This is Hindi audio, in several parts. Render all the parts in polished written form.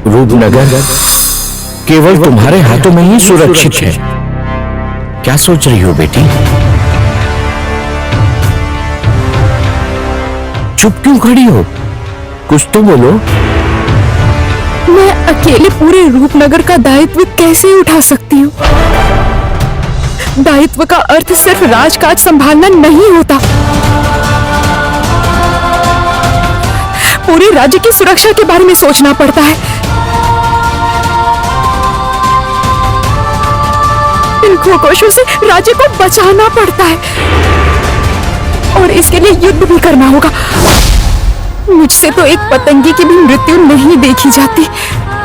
रूपनगर केवल तुम्हारे हाथों में ही सुरक्षित है। क्या सोच रही हो बेटी? चुप क्यों खड़ी हो? कुछ तो बोलो। मैं अकेले पूरे रूपनगर का दायित्व कैसे उठा सकती हूँ? दायित्व का अर्थ सिर्फ राजकाज संभालना नहीं होता, पूरे राज्य की सुरक्षा के बारे में सोचना पड़ता है। इन खरगोशों से राज्य को बचाना पड़ता है और इसके लिए युद्ध भी करना होगा। मुझसे तो एक पतंगी की भी मृत्यु नहीं देखी जाती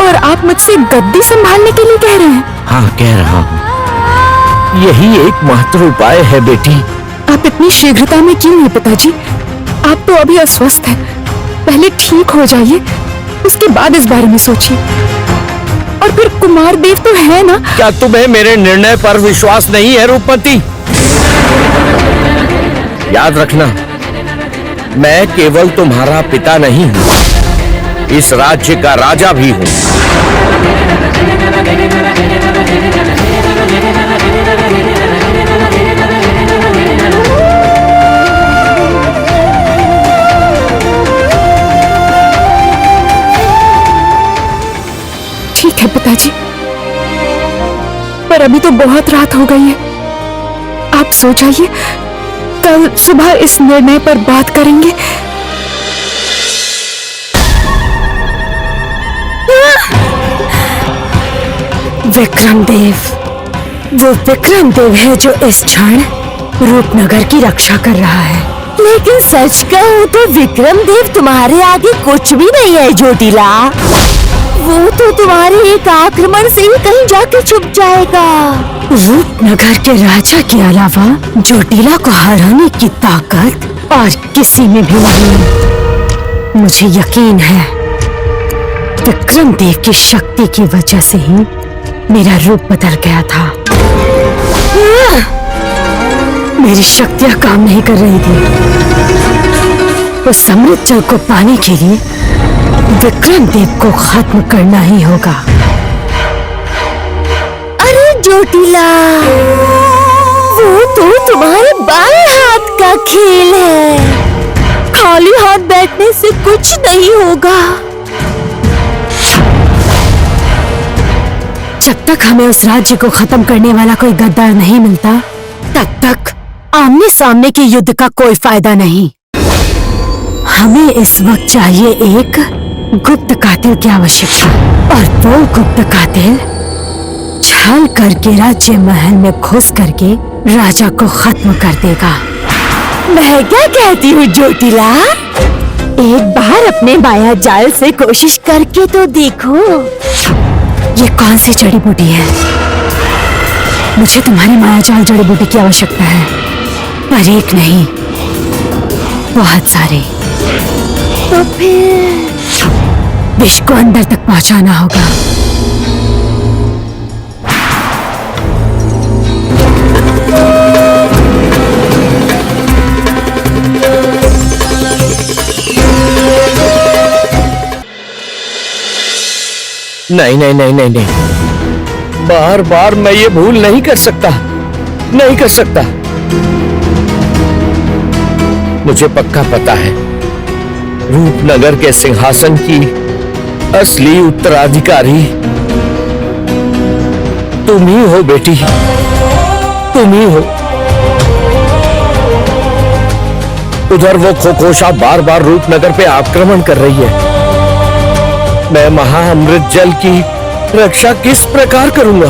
और आप मुझसे गद्दी संभालने के लिए कह रहे हैं? हाँ, कह रहा हूँ। यही एकमात्र उपाय है बेटी। आप इतनी शीघ्रता में क्यों हैं पिताजी? आप तो अभी अस्वस्थ हैं। पहले ठीक हो जाइए, उसके बाद इस बारे में सोचिए। और फिर कुमार देव तो है ना? क्या तुम्हें मेरे निर्णय पर विश्वास नहीं है रूपमती? याद रखना, मैं केवल तुम्हारा पिता नहीं हूं, इस राज्य का राजा भी हूं। ठीक है पिताजी, पर अभी तो बहुत रात हो गई है। आप सो जाइए, कल सुबह इस निर्णय पर बात करेंगे। विक्रमदेव, वो विक्रमदेव है जो इस क्षण रूपनगर की रक्षा कर रहा है। लेकिन सच कहूं तो विक्रमदेव तुम्हारे आगे कुछ भी नहीं है ज्योतिला। वो तो तुम्हारे एक आक्रमण से ही कहीं जाके छुप जाएगा। रूपनगर के राजा के अलावा ज्योतिला को हराने की ताकत और किसी में भी नहीं। मुझे यकीन है विक्रमदेव की शक्ति की वजह से ही मेरा रूप बदल गया था। मेरी शक्तियां काम नहीं कर रही थी। उस अमृत जल को पाने के लिए विक्रमदेव को खत्म करना ही होगा। अरे ज्योतिला, वो तो तुम्हारे बाएं हाथ का खेल है। खाली हाथ बैठने से कुछ नहीं होगा। जब तक हमें उस राज्य को खत्म करने वाला कोई गद्दार नहीं मिलता, तब तक आमने सामने के युद्ध का कोई फायदा नहीं। हमें इस वक्त चाहिए एक गुप्त कातिल की आवश्यकता, और वो गुप्त कातिल छल करके राज्य महल में घुस करके राजा को खत्म कर देगा। मैं क्या कहती हूँ ज्योतिला, एक बार अपने माया जाल से कोशिश करके तो देखो। ये कौन सी जड़ी बूटी है? मुझे तुम्हारी मायाजाल जड़ी बूटी की आवश्यकता है, पर एक नहीं, बहुत सारे। तो फिर विष को अंदर तक पहुंचाना होगा। नहीं नहीं नहीं नहीं नहीं, बार बार मैं ये भूल नहीं कर सकता, नहीं कर सकता। मुझे पक्का पता है रूपनगर के सिंहासन की असली उत्तराधिकारी तुम ही हो बेटी, तुम ही हो। उधर वो खरगोशा बार बार रूपनगर पे आक्रमण कर रही है। मैं महाअमृत जल की रक्षा किस प्रकार करूंगा?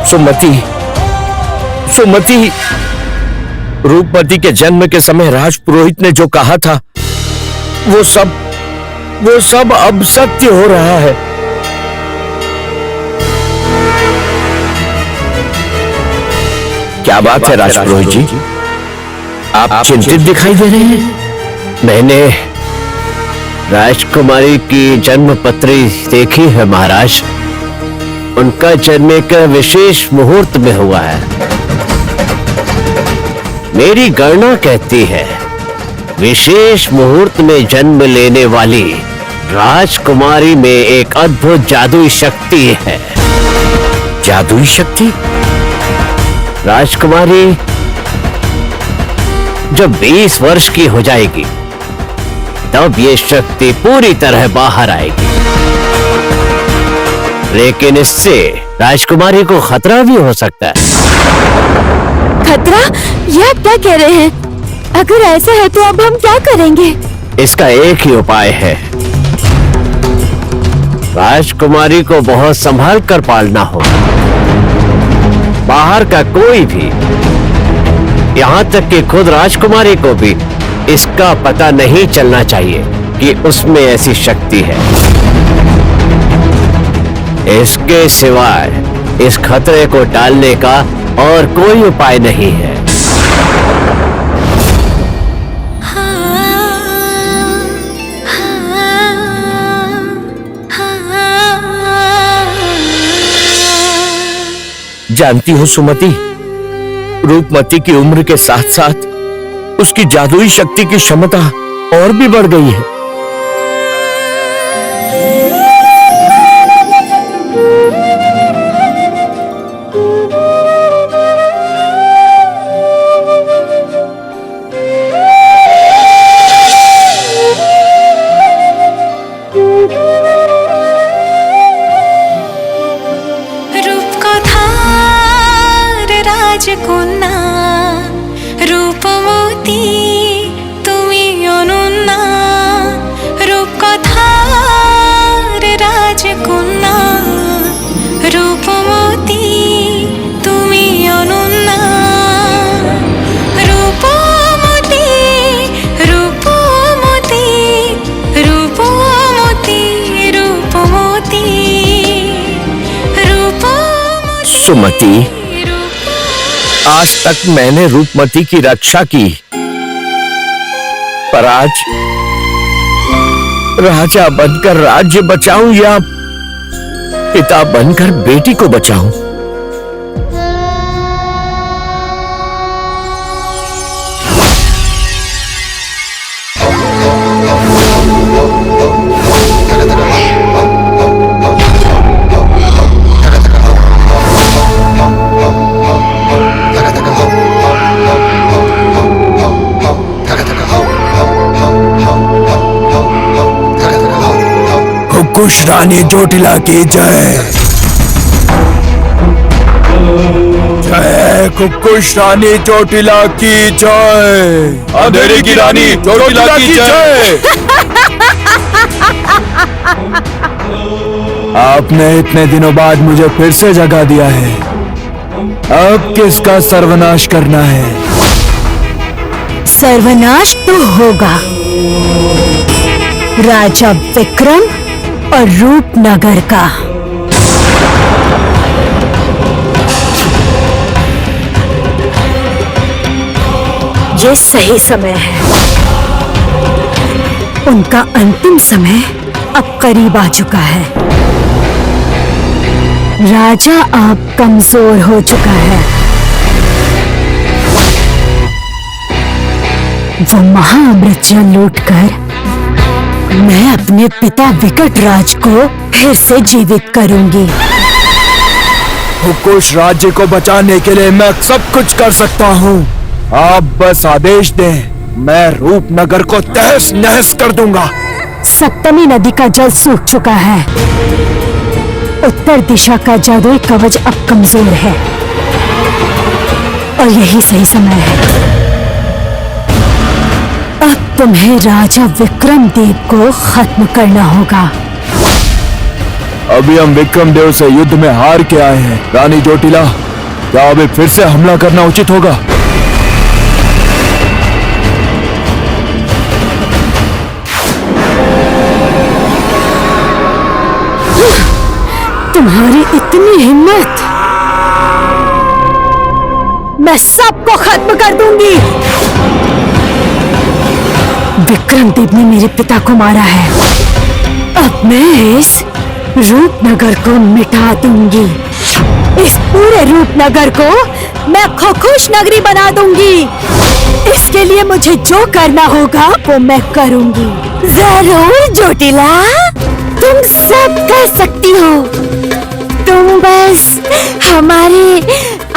सुमति, सुमति, रूपमती के जन्म के समय राजपुरोहित ने जो कहा था वो सब अब सत्य हो रहा है। क्या बात है राजपुरोहित जी, आप चिंतित दिखाई दे रहे हैं? मैंने राजकुमारी की जन्म पत्री देखी है महाराज। उनका जन्म एक विशेष मुहूर्त में हुआ है। मेरी गणना कहती है विशेष मुहूर्त में जन्म लेने वाली राजकुमारी में एक अद्भुत जादुई शक्ति है। जादुई शक्ति? राजकुमारी जब 20 वर्ष की हो जाएगी तब ये शक्ति पूरी तरह बाहर आएगी, लेकिन इससे राजकुमारी को खतरा भी हो सकता है। खतरा? ये आप क्या कह रहे हैं? अगर ऐसा है तो अब हम क्या करेंगे? इसका एक ही उपाय है, राजकुमारी को बहुत संभाल कर पालना होगा। बाहर का कोई भी, यहाँ तक कि खुद राजकुमारी को भी इसका पता नहीं चलना चाहिए कि उसमें ऐसी शक्ति है। इसके सिवाय इस खतरे को टालने का और कोई उपाय नहीं है। जानती हो सुमति, रूपमती की उम्र के साथ साथ उसकी जादुई शक्ति की क्षमता और भी बढ़ गई है। রাজকন্যা রূপমতী তুমি অনন্যা, রূপকথার রাজকন্যা রূপমতী তুমি অনন্যা, রূপমতী রূপমতী রূপমতী রূপমতী রূপমতী। सुमति, आज तक मैंने रूपमती की रक्षा की, पर आज राजा बनकर राज्य बचाऊं या पिता बनकर बेटी को बचाऊं? कुश रानी जोटिला की जय। जय कुकुश रानी चोटिला की जय। अंधेरे की रानी चोटिला की जय। आपने इतने दिनों बाद मुझे फिर से जगा दिया है, अब किसका सर्वनाश करना है? सर्वनाश तो होगा राजा विक्रम और रूपनगर का। ये सही समय है, उनका अंतिम समय अब करीब आ चुका है। राजा अब कमजोर हो चुका है, वो महाअमृत जल लूटकर मैं अपने पिता विकट राज को फिर से जीवित करूंगी। कुकुश राज्य को बचाने के लिए मैं सब कुछ कर सकता हूँ, आप बस आदेश दें, मैं रूपनगर को तहस नहस कर दूंगा। सप्तमी नदी का जल सूख चुका है, उत्तर दिशा का जादुई कवच अब कमजोर है और यही सही समय है। अब तुम्हें राजा विक्रम देव को खत्म करना होगा। अभी हम विक्रम देव से युद्ध में हार के आए हैं, रानी जोटिला, क्या अभी फिर से हमला करना उचित होगा? तुम्हारी इतनी हिम्मत, मैं सबको खत्म कर दूंगी। विक्रम देव ने मेरे पिता को मारा है, अब मैं इस रूपनगर को मिटा दूंगी। इस पूरे रूपनगर को मैं खुश नगरी बना दूंगी। इसके लिए मुझे जो करना होगा वो मैं करूंगी। जरूर जोटिला, तुम सब कर सकती हो। तुम बस हमारे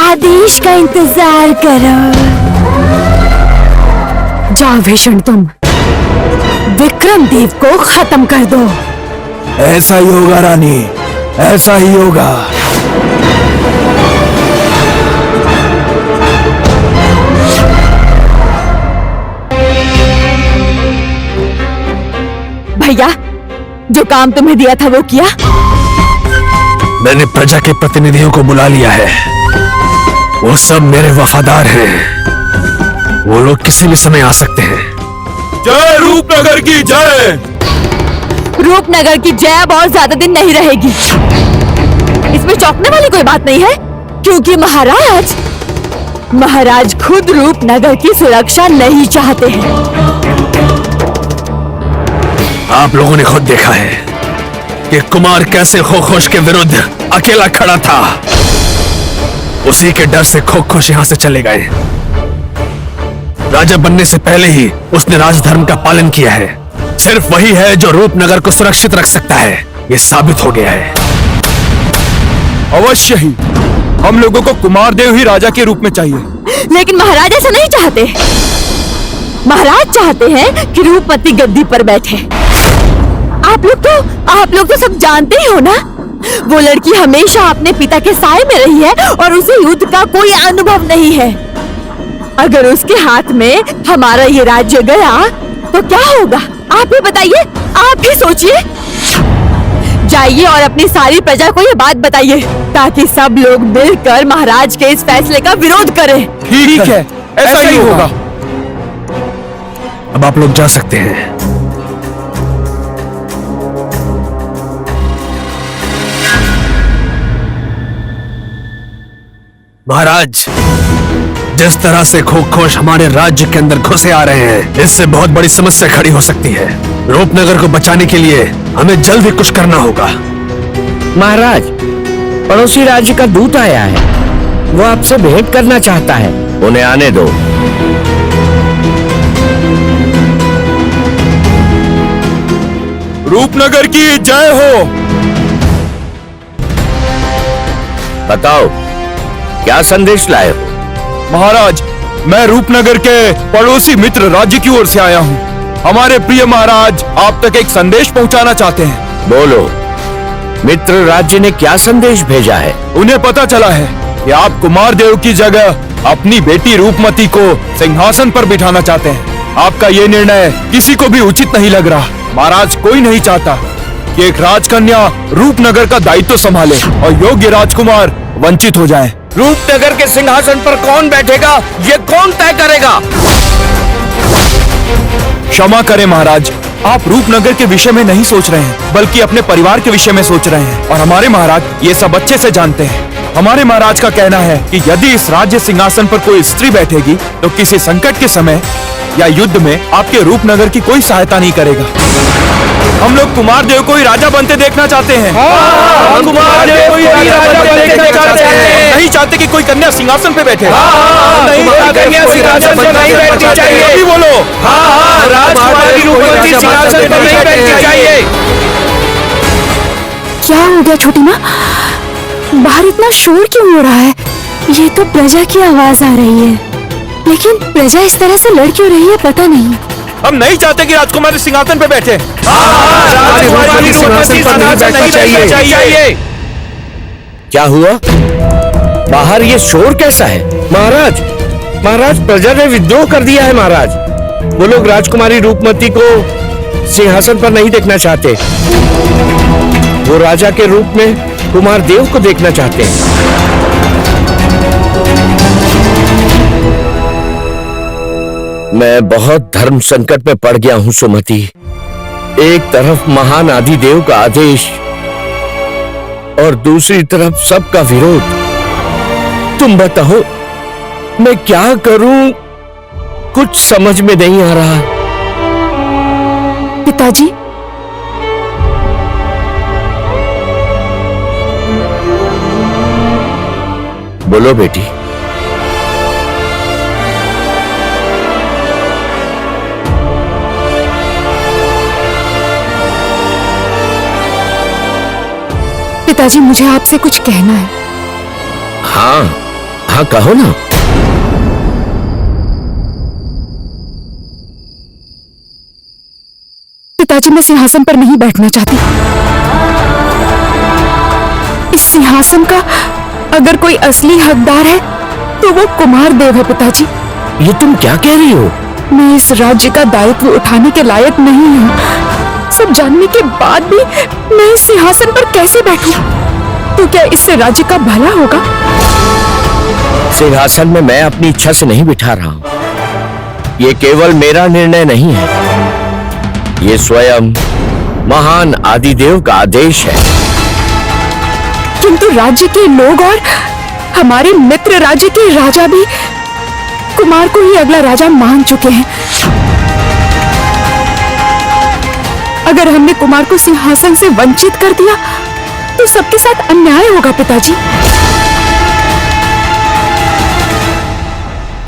आदेश का इंतजार करो। जाओ भीषण, तुम विक्रम देव को खत्म कर दो। ऐसा ही होगा रानी, ऐसा ही होगा। भैया, जो काम तुम्हें दिया था वो किया? मैंने प्रजा के प्रतिनिधियों को बुला लिया है। वो सब मेरे वफादार हैं। वो लोग किसी भी समय आ सकते हैं। जय रूपनगर की जय। रूपनगर की जय अब और ज्यादा दिन नहीं रहेगी। इसमें चौंकने वाली कोई बात नहीं है, क्योंकि महाराज खुद रूपनगर की सुरक्षा नहीं चाहते हैं। आप लोगों ने खुद देखा है कि कुमार कैसे खो-खोश के विरुद्ध अकेला खड़ा था। उसी के डर से खो-खोश यहां से चले गए। राजा बनने से पहले ही उसने राजधर्म का पालन किया है। सिर्फ वही है जो रूपनगर को सुरक्षित रख सकता है। ये साबित हो गया है। अवश्य ही हम लोगों को कुमारदेव ही राजा के रूप में चाहिए। लेकिन महाराज ऐसा नहीं चाहते। महाराज चाहते हैं कि रूपमती गद्दी पर बैठे। आप लोग तो सब जानते ही हो ना, वो लड़की हमेशा अपने पिता के साए में रही है और उसे युद्ध का कोई अनुभव नहीं है। अगर उसके हाथ में हमारा ये राज्य गया तो क्या होगा? आप ही बताइए, आप ही सोचिए। जाइए और अपनी सारी प्रजा को ये बात बताइए, ताकि सब लोग मिलकर महाराज के इस फैसले का विरोध करें। ठीक है, ऐसा ही होगा। अब आप लोग जा सकते हैं। महाराज, जिस तरह से खो-खोश हमारे राज्य के अंदर घुसे आ रहे हैं, इससे बहुत बड़ी समस्या खड़ी हो सकती है। रूपनगर को बचाने के लिए हमें जल्द ही कुछ करना होगा। महाराज, पड़ोसी राज्य का दूत आया है। वो आपसे भेंट करना चाहता है। उन्हें आने दो। रूपनगर की जय हो। बताओ, क्या संदेश लाए हो? महाराज, मैं रूपनगर के पड़ोसी मित्र राज्य की ओर से आया हूँ। हमारे प्रिय महाराज आप तक एक संदेश पहुँचाना चाहते हैं। बोलो, मित्र राज्य ने क्या संदेश भेजा है? उन्हें पता चला है कि आप कुमारदेव की जगह अपनी बेटी रूपमती को सिंहासन पर बिठाना चाहते हैं। आपका ये निर्णय किसी को भी उचित नहीं लग रहा। महाराज, कोई नहीं चाहता कि एक राजकन्या रूपनगर का दायित्व संभाले और योग्य राजकुमार वंचित हो जाएं। रूपनगर के सिंहासन पर कौन बैठेगा, ये कौन तय करेगा? क्षमा करें महाराज, आप रूपनगर के विषय में नहीं सोच रहे हैं, बल्कि अपने परिवार के विषय में सोच रहे हैं। और हमारे महाराज ये सब अच्छे से जानते हैं। हमारे महाराज का कहना है कि यदि इस राज्य सिंहासन पर कोई स्त्री बैठेगी तो किसी संकट के समय या युद्ध में आपके रूपनगर की कोई सहायता नहीं करेगा। हम लोग कुमारदेव को ही राजा बनते देखना चाहते हैं। हम कुमारदेव को ही राजा बनते देखना चाहते हैं। नहीं चाहते कि कोई कन्या सिंहासन पे बैठे। नहीं चाहते कन्या सिंहासन पर नहीं बैठनी चाहिए। अभी बोलो। राजकुमारी रूपमती सिंहासन पर नहीं बैठनी चाहिए। क्या हो गया छोटी माँ? बाहर इतना शोर क्यों हो रहा है? ये तो प्रजा की आवाज आ रही है, लेकिन प्रजा इस तरह से लड़ क्यों रही है पता नहीं। हम नहीं चाहते कि राजकुमारी सिंहासन पे बैठे। राजकुमारी सिंहासन पर नहीं बैठना चाहिए। क्या हुआ? बाहर ये शोर कैसा है? महाराज, प्रजा ने विद्रोह कर दिया है। महाराज, वो लोग राजकुमारी रूपमती को सिंहासन पर नहीं देखना चाहते। वो राजा के रूप में कुमारदेव को देखना चाहते हैं। मैं बहुत धर्म संकट में पड़ गया हूं सुमति। एक तरफ महान आदिदेव का आदेश और दूसरी तरफ सबका विरोध। तुम बताओ, मैं क्या करूं? कुछ समझ में नहीं आ रहा। पिताजी, बोलो बेटी। पिताजी, मुझे आपसे कुछ कहना है। हाँ हाँ, कहो ना। पिताजी, मैं सिंहासन पर नहीं बैठना चाहती। इस सिंहासन का अगर कोई असली हकदार है तो वो कुमार देव है पिताजी। ये तुम क्या कह रही हो? मैं इस राज्य का दायित्व उठाने के लायक नहीं हूँ। सब जानने के बाद भी मैं इस सिंहासन पर कैसे बैठूं? तो क्या इससे राज्य का भला होगा? सिंहासन में मैं अपनी इच्छा से नहीं बिठा रहा हूं। ये केवल मेरा निर्णय नहीं है, ये स्वयं महान आदिदेव का आदेश है। किंतु राज्य के लोग और हमारे मित्र राज्य के राजा भी कुमार को ही अगला राजा मान चुके हैं। अगर हमने कुमार को सिंहासन से वंचित कर दिया तो सबके साथ अन्याय होगा पिताजी।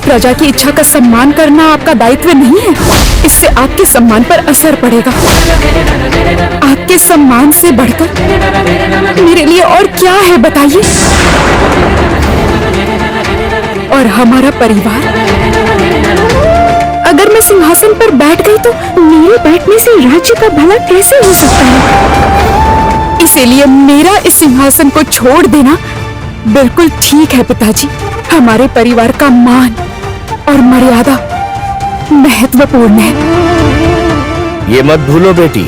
प्रजा की इच्छा का सम्मान करना आपका दायित्व नहीं है। इससे आपके सम्मान पर असर पड़ेगा। आपके सम्मान से बढ़कर मेरे लिए और क्या है बताइए? और हमारा परिवार, अगर मैं सिंहासन पर बैठ गई तो मेरे बैठने से राज्य का भला कैसे हो सकता है? इसीलिए मेरा इस सिंहासन को छोड़ देना बिल्कुल ठीक है पिताजी। हमारे परिवार का मान और मर्यादा महत्वपूर्ण है। ये मत भूलो बेटी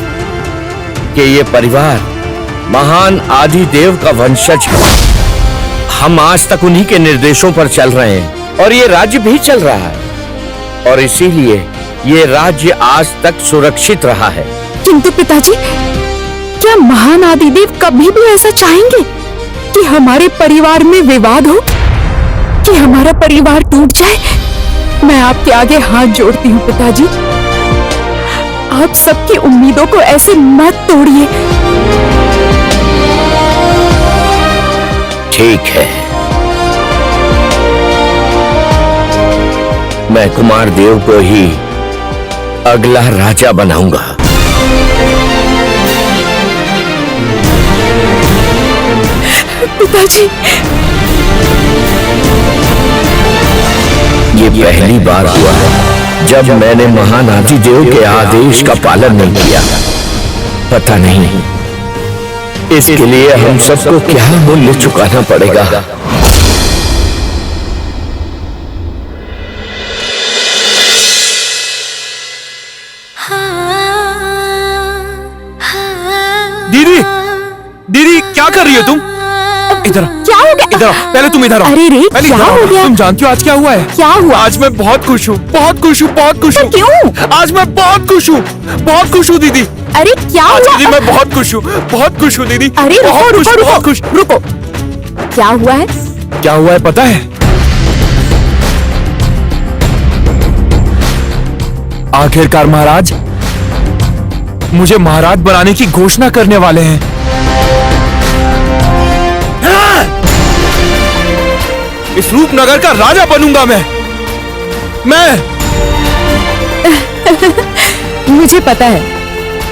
कि ये परिवार महान आदिदेव का वंशज है। हम आज तक उन्हीं के निर्देशों पर चल रहे हैं और ये राज्य भी चल रहा है, और इसीलिए ये राज्य आज तक सुरक्षित रहा है। किंतु पिताजी, क्या महान आदिदेव कभी भी ऐसा चाहेंगे कि हमारे परिवार में विवाद हो, कि हमारा परिवार टूट जाए? मैं आपके आगे हाथ जोड़ती हूँ पिताजी, आप सबकी उम्मीदों को ऐसे मत तोड़िए। ठीक है, मैं कुमार देव को ही अगला राजा बनाऊंगा। पिताजी, ये पहली बार हुआ है जब मैंने महान आदिदेव के आदेश का पालन नहीं किया। पता नहीं इसके लिए हम सबको क्या मूल्य चुकाना पड़ेगा। दीदी, दीदी क्या कर रही हो तुम? इधर क्या हो गया? इधर पहले तुम इधर आओ। अरे रे, पहले क्या इधर आओ। हो गया? तुम जानती हो आज क्या हुआ है? क्या हुआ? आज मैं बहुत खुश हूँ, बहुत खुश हूँ, बहुत खुश हूँ। क्यों? आज मैं बहुत खुश हूँ, बहुत खुश हूँ दीदी। अरे क्या आज हुआ? दीदी मैं बहुत खुश हूँ, बहुत खुश हूँ दीदी। अरे रुको बहुत खुश, रुको बहुत खुश। रुको, क्या हुआ है? क्या हुआ है पता है? आखिरकार महाराज मुझे महाराज बनाने की घोषणा करने वाले हैं। इस रूपनगर का राजा बनूंगा मैं। मुझे पता है,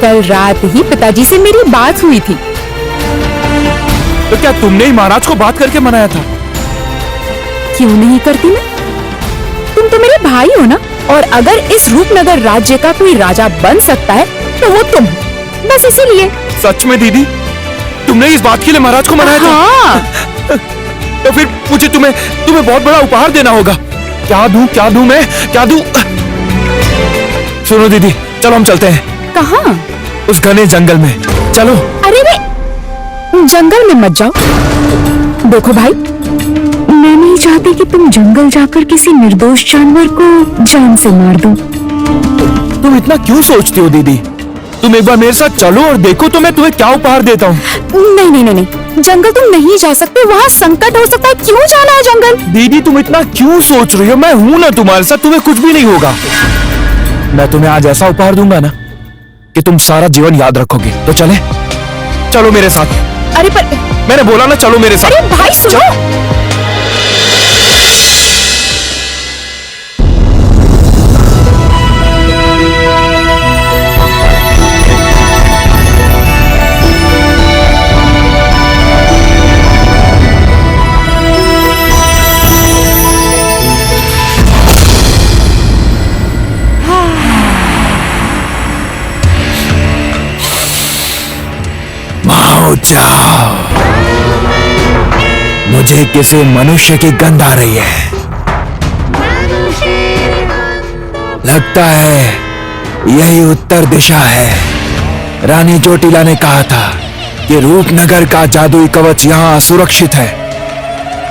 कल रात ही पिताजी से मेरी बात हुई थी। तो क्या तुमने ही महाराज को बात करके मनाया था? क्यों नहीं करती मैं? तुम तो मेरे भाई हो ना, और अगर इस रूपनगर राज्य का कोई राजा बन सकता है तो वो तुम, बस इसीलिए। सच में दीदी, तुमने इस बात के लिए महाराज को मनाया था? हाँ। तो फिर मुझे तुम्हें बहुत बड़ा उपहार देना होगा। क्या दूं मैं, क्या दूं? सुनो दीदी, चलो हम चलते हैं। कहाँ? उस घने जंगल में चलो। अरे रे, जंगल में मत जाओ। देखो भाई, मैं नहीं चाहती कि तुम जंगल जाकर किसी निर्दोष जानवर को जान से मार दो। तुम इतना क्यों सोचती हो दीदी? तुम एक बार मेरे साथ चलो और देखो तो मैं तुम्हें क्या उपहार देता हूँ। नहीं नहीं नहीं नहीं, जंगल तुम नहीं जा सकते, वहाँ संकट हो सकता है। क्यों जाना है जंगल? दीदी तुम इतना क्यों सोच रही हो? मैं हूं ना तुम्हारे साथ, तुम्हें कुछ भी नहीं होगा। मैं तुम्हें आज ऐसा उपहार दूंगा ना कि तुम सारा जीवन याद रखोगे। तो चलो मेरे साथ। अरे पर मैंने बोला ना, चलो मेरे साथ। अरे भाई सुनो। जाओ। मुझे किसी मनुष्य की गंध आ रही है। लगता है यही उत्तर दिशा है। रानी चोटिला ने कहा था कि रूपनगर का जादुई कवच यहाँ सुरक्षित है।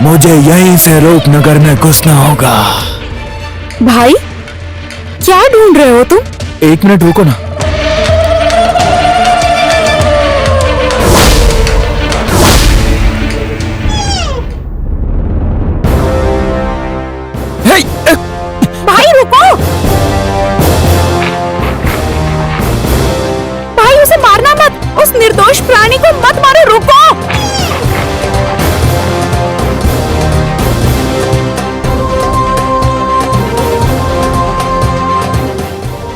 मुझे यहीं से रूपनगर में घुसना होगा। भाई, क्या ढूंढ रहे हो तुम? 1 मिनट रुको ना। भाई रुको! भाई उसे मारना मत! उस निर्दोष प्राणी को मत मारो, रुको!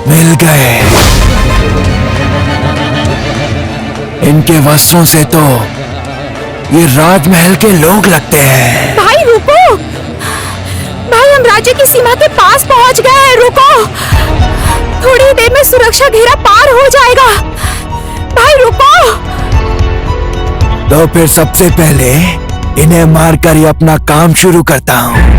मिल गए। इनके वस्त्रों से तो ये राजमहल के लोग लगते हैं। भाई रुको! भाई हम राज्य की सीमा के पास पहुंच गए हैं, रुको! थोड़ी देर में सुरक्षा घेरा पार हो जाएगा। भाई रुको! तो फिर सबसे पहले इन्हें मारकर ही अपना काम शुरू करता हूँ।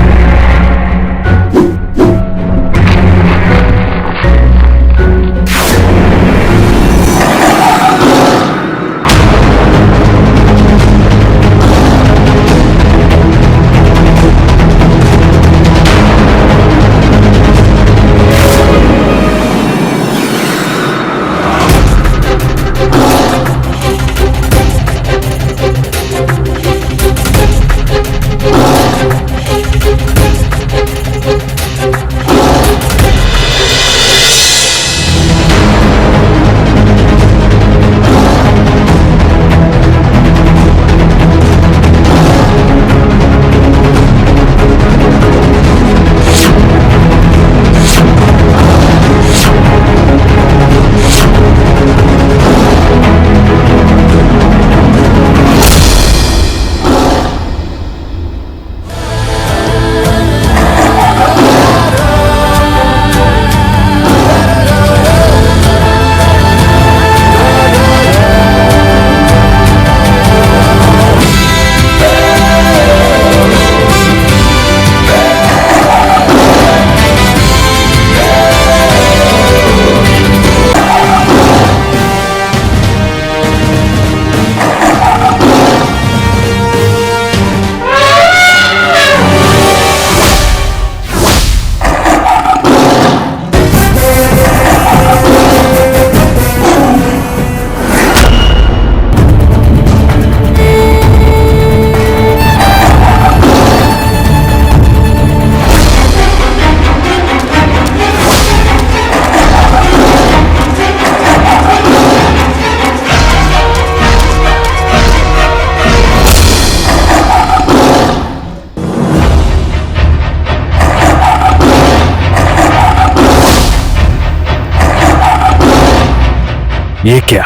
ये क्या?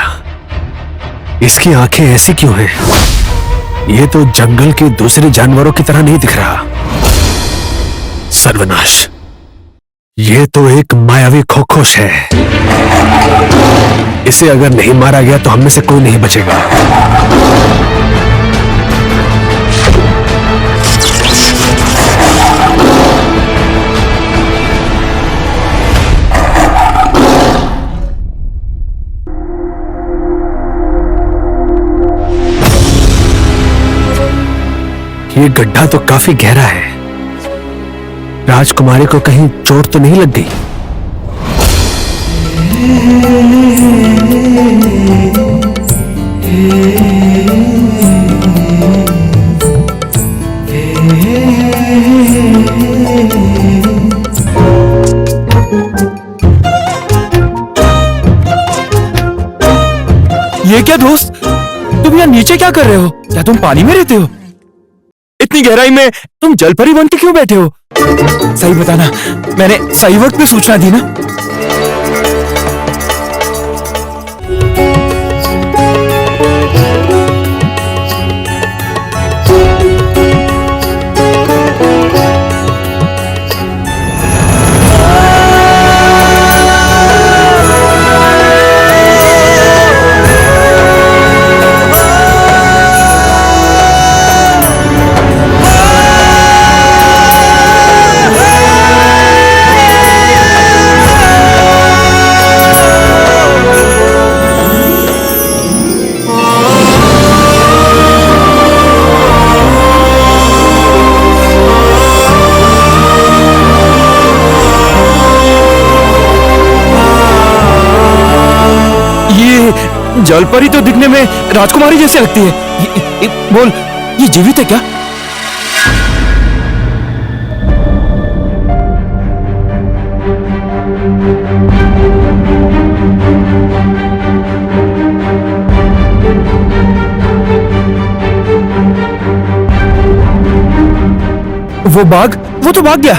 इसकी आंखें ऐसी क्यों हैं? ये तो जंगल के दूसरे जानवरों की तरह नहीं दिख रहा। सर्वनाश! ये तो एक मायावी खरगोश है। इसे अगर नहीं मारा गया तो हम में से कोई नहीं बचेगा। ये गड्ढा तो काफी गहरा है। राजकुमारी को कहीं चोट तो नहीं लग गई? ये क्या दोस्त, तुम यहाँ नीचे क्या कर रहे हो? क्या तुम पानी में रहते हो? इतनी गहराई में तुम जलपरी बन के क्यों बैठे हो? सही बताना, मैंने सही वक्त पे सूचना दी ना? जलपरी तो दिखने में राजकुमारी जैसे लगती है। बोल, ये जीवित है क्या? वो बाघ, वो तो भाग गया।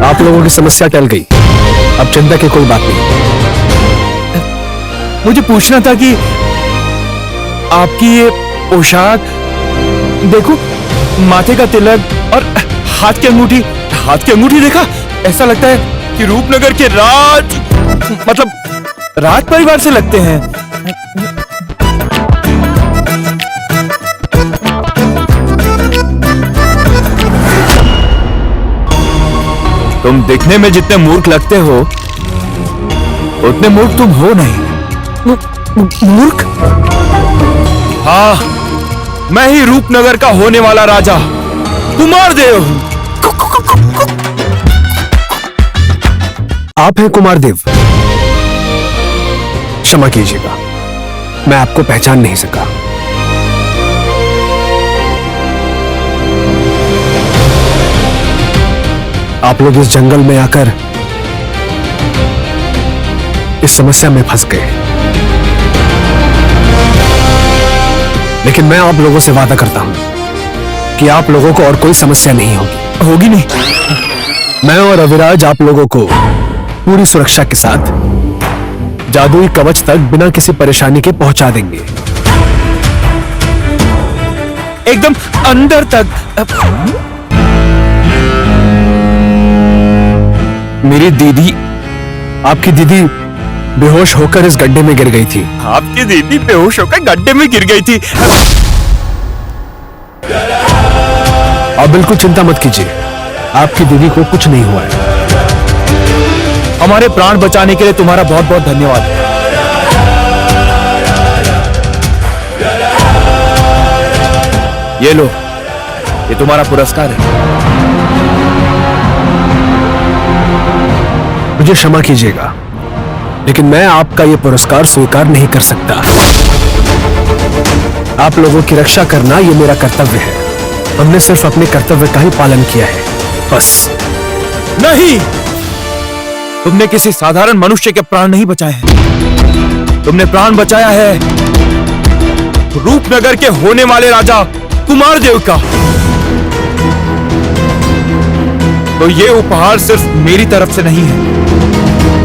आप लोगों की समस्या टल गई, अब चिंता की कोई बात नहीं। मुझे पूछना था कि आपकी ये पोशाक, देखो माथे का तिलक और हाथ की अंगूठी, हाथ की अंगूठी देखा, ऐसा लगता है कि रूपनगर के राज परिवार से लगते हैं। तुम दिखने में जितने मूर्ख लगते हो उतने मूर्ख तुम हो नहीं। मूर्ख? हाँ, मैं ही रूपनगर का होने वाला राजा कुमारदेव हूं। आप हैं कुमारदेव? क्षमा कीजिएगा, मैं आपको पहचान नहीं सका। आप लोग इस जंगल में आकर इस समस्या में फंस गए, लेकिन मैं आप लोगों से वादा करता हूं कि आप लोगों को और कोई समस्या नहीं होगी। होगी नहीं। मैं और अविराज आप लोगों को पूरी सुरक्षा के साथ जादुई कवच तक बिना किसी परेशानी के पहुंचा देंगे। एकदम अंदर तक। मेरी दीदी, आपकी दीदी बेहोश होकर इस गड्ढे में गिर गई थी। आपकी दीदी बेहोश होकर गड्ढे में गिर गई थी। आप बिल्कुल चिंता मत कीजिए, आपकी दीदी को कुछ नहीं हुआ है। हमारे प्राण बचाने के लिए तुम्हारा बहुत बहुत धन्यवाद। ये लो, ये तुम्हारा पुरस्कार है। मुझे क्षमा कीजिएगा, लेकिन मैं आपका ये पुरस्कार स्वीकार नहीं कर सकता। आप लोगों की रक्षा करना ये मेरा कर्तव्य है। हमने सिर्फ अपने कर्तव्य का ही पालन किया है, बस। नहीं, तुमने किसी साधारण मनुष्य के प्राण नहीं बचाए हैं। तुमने प्राण बचाया है रूपनगर के होने वाले राजा कुमारदेव का। तो ये उपहार सिर्फ मेरी तरफ से नहीं है,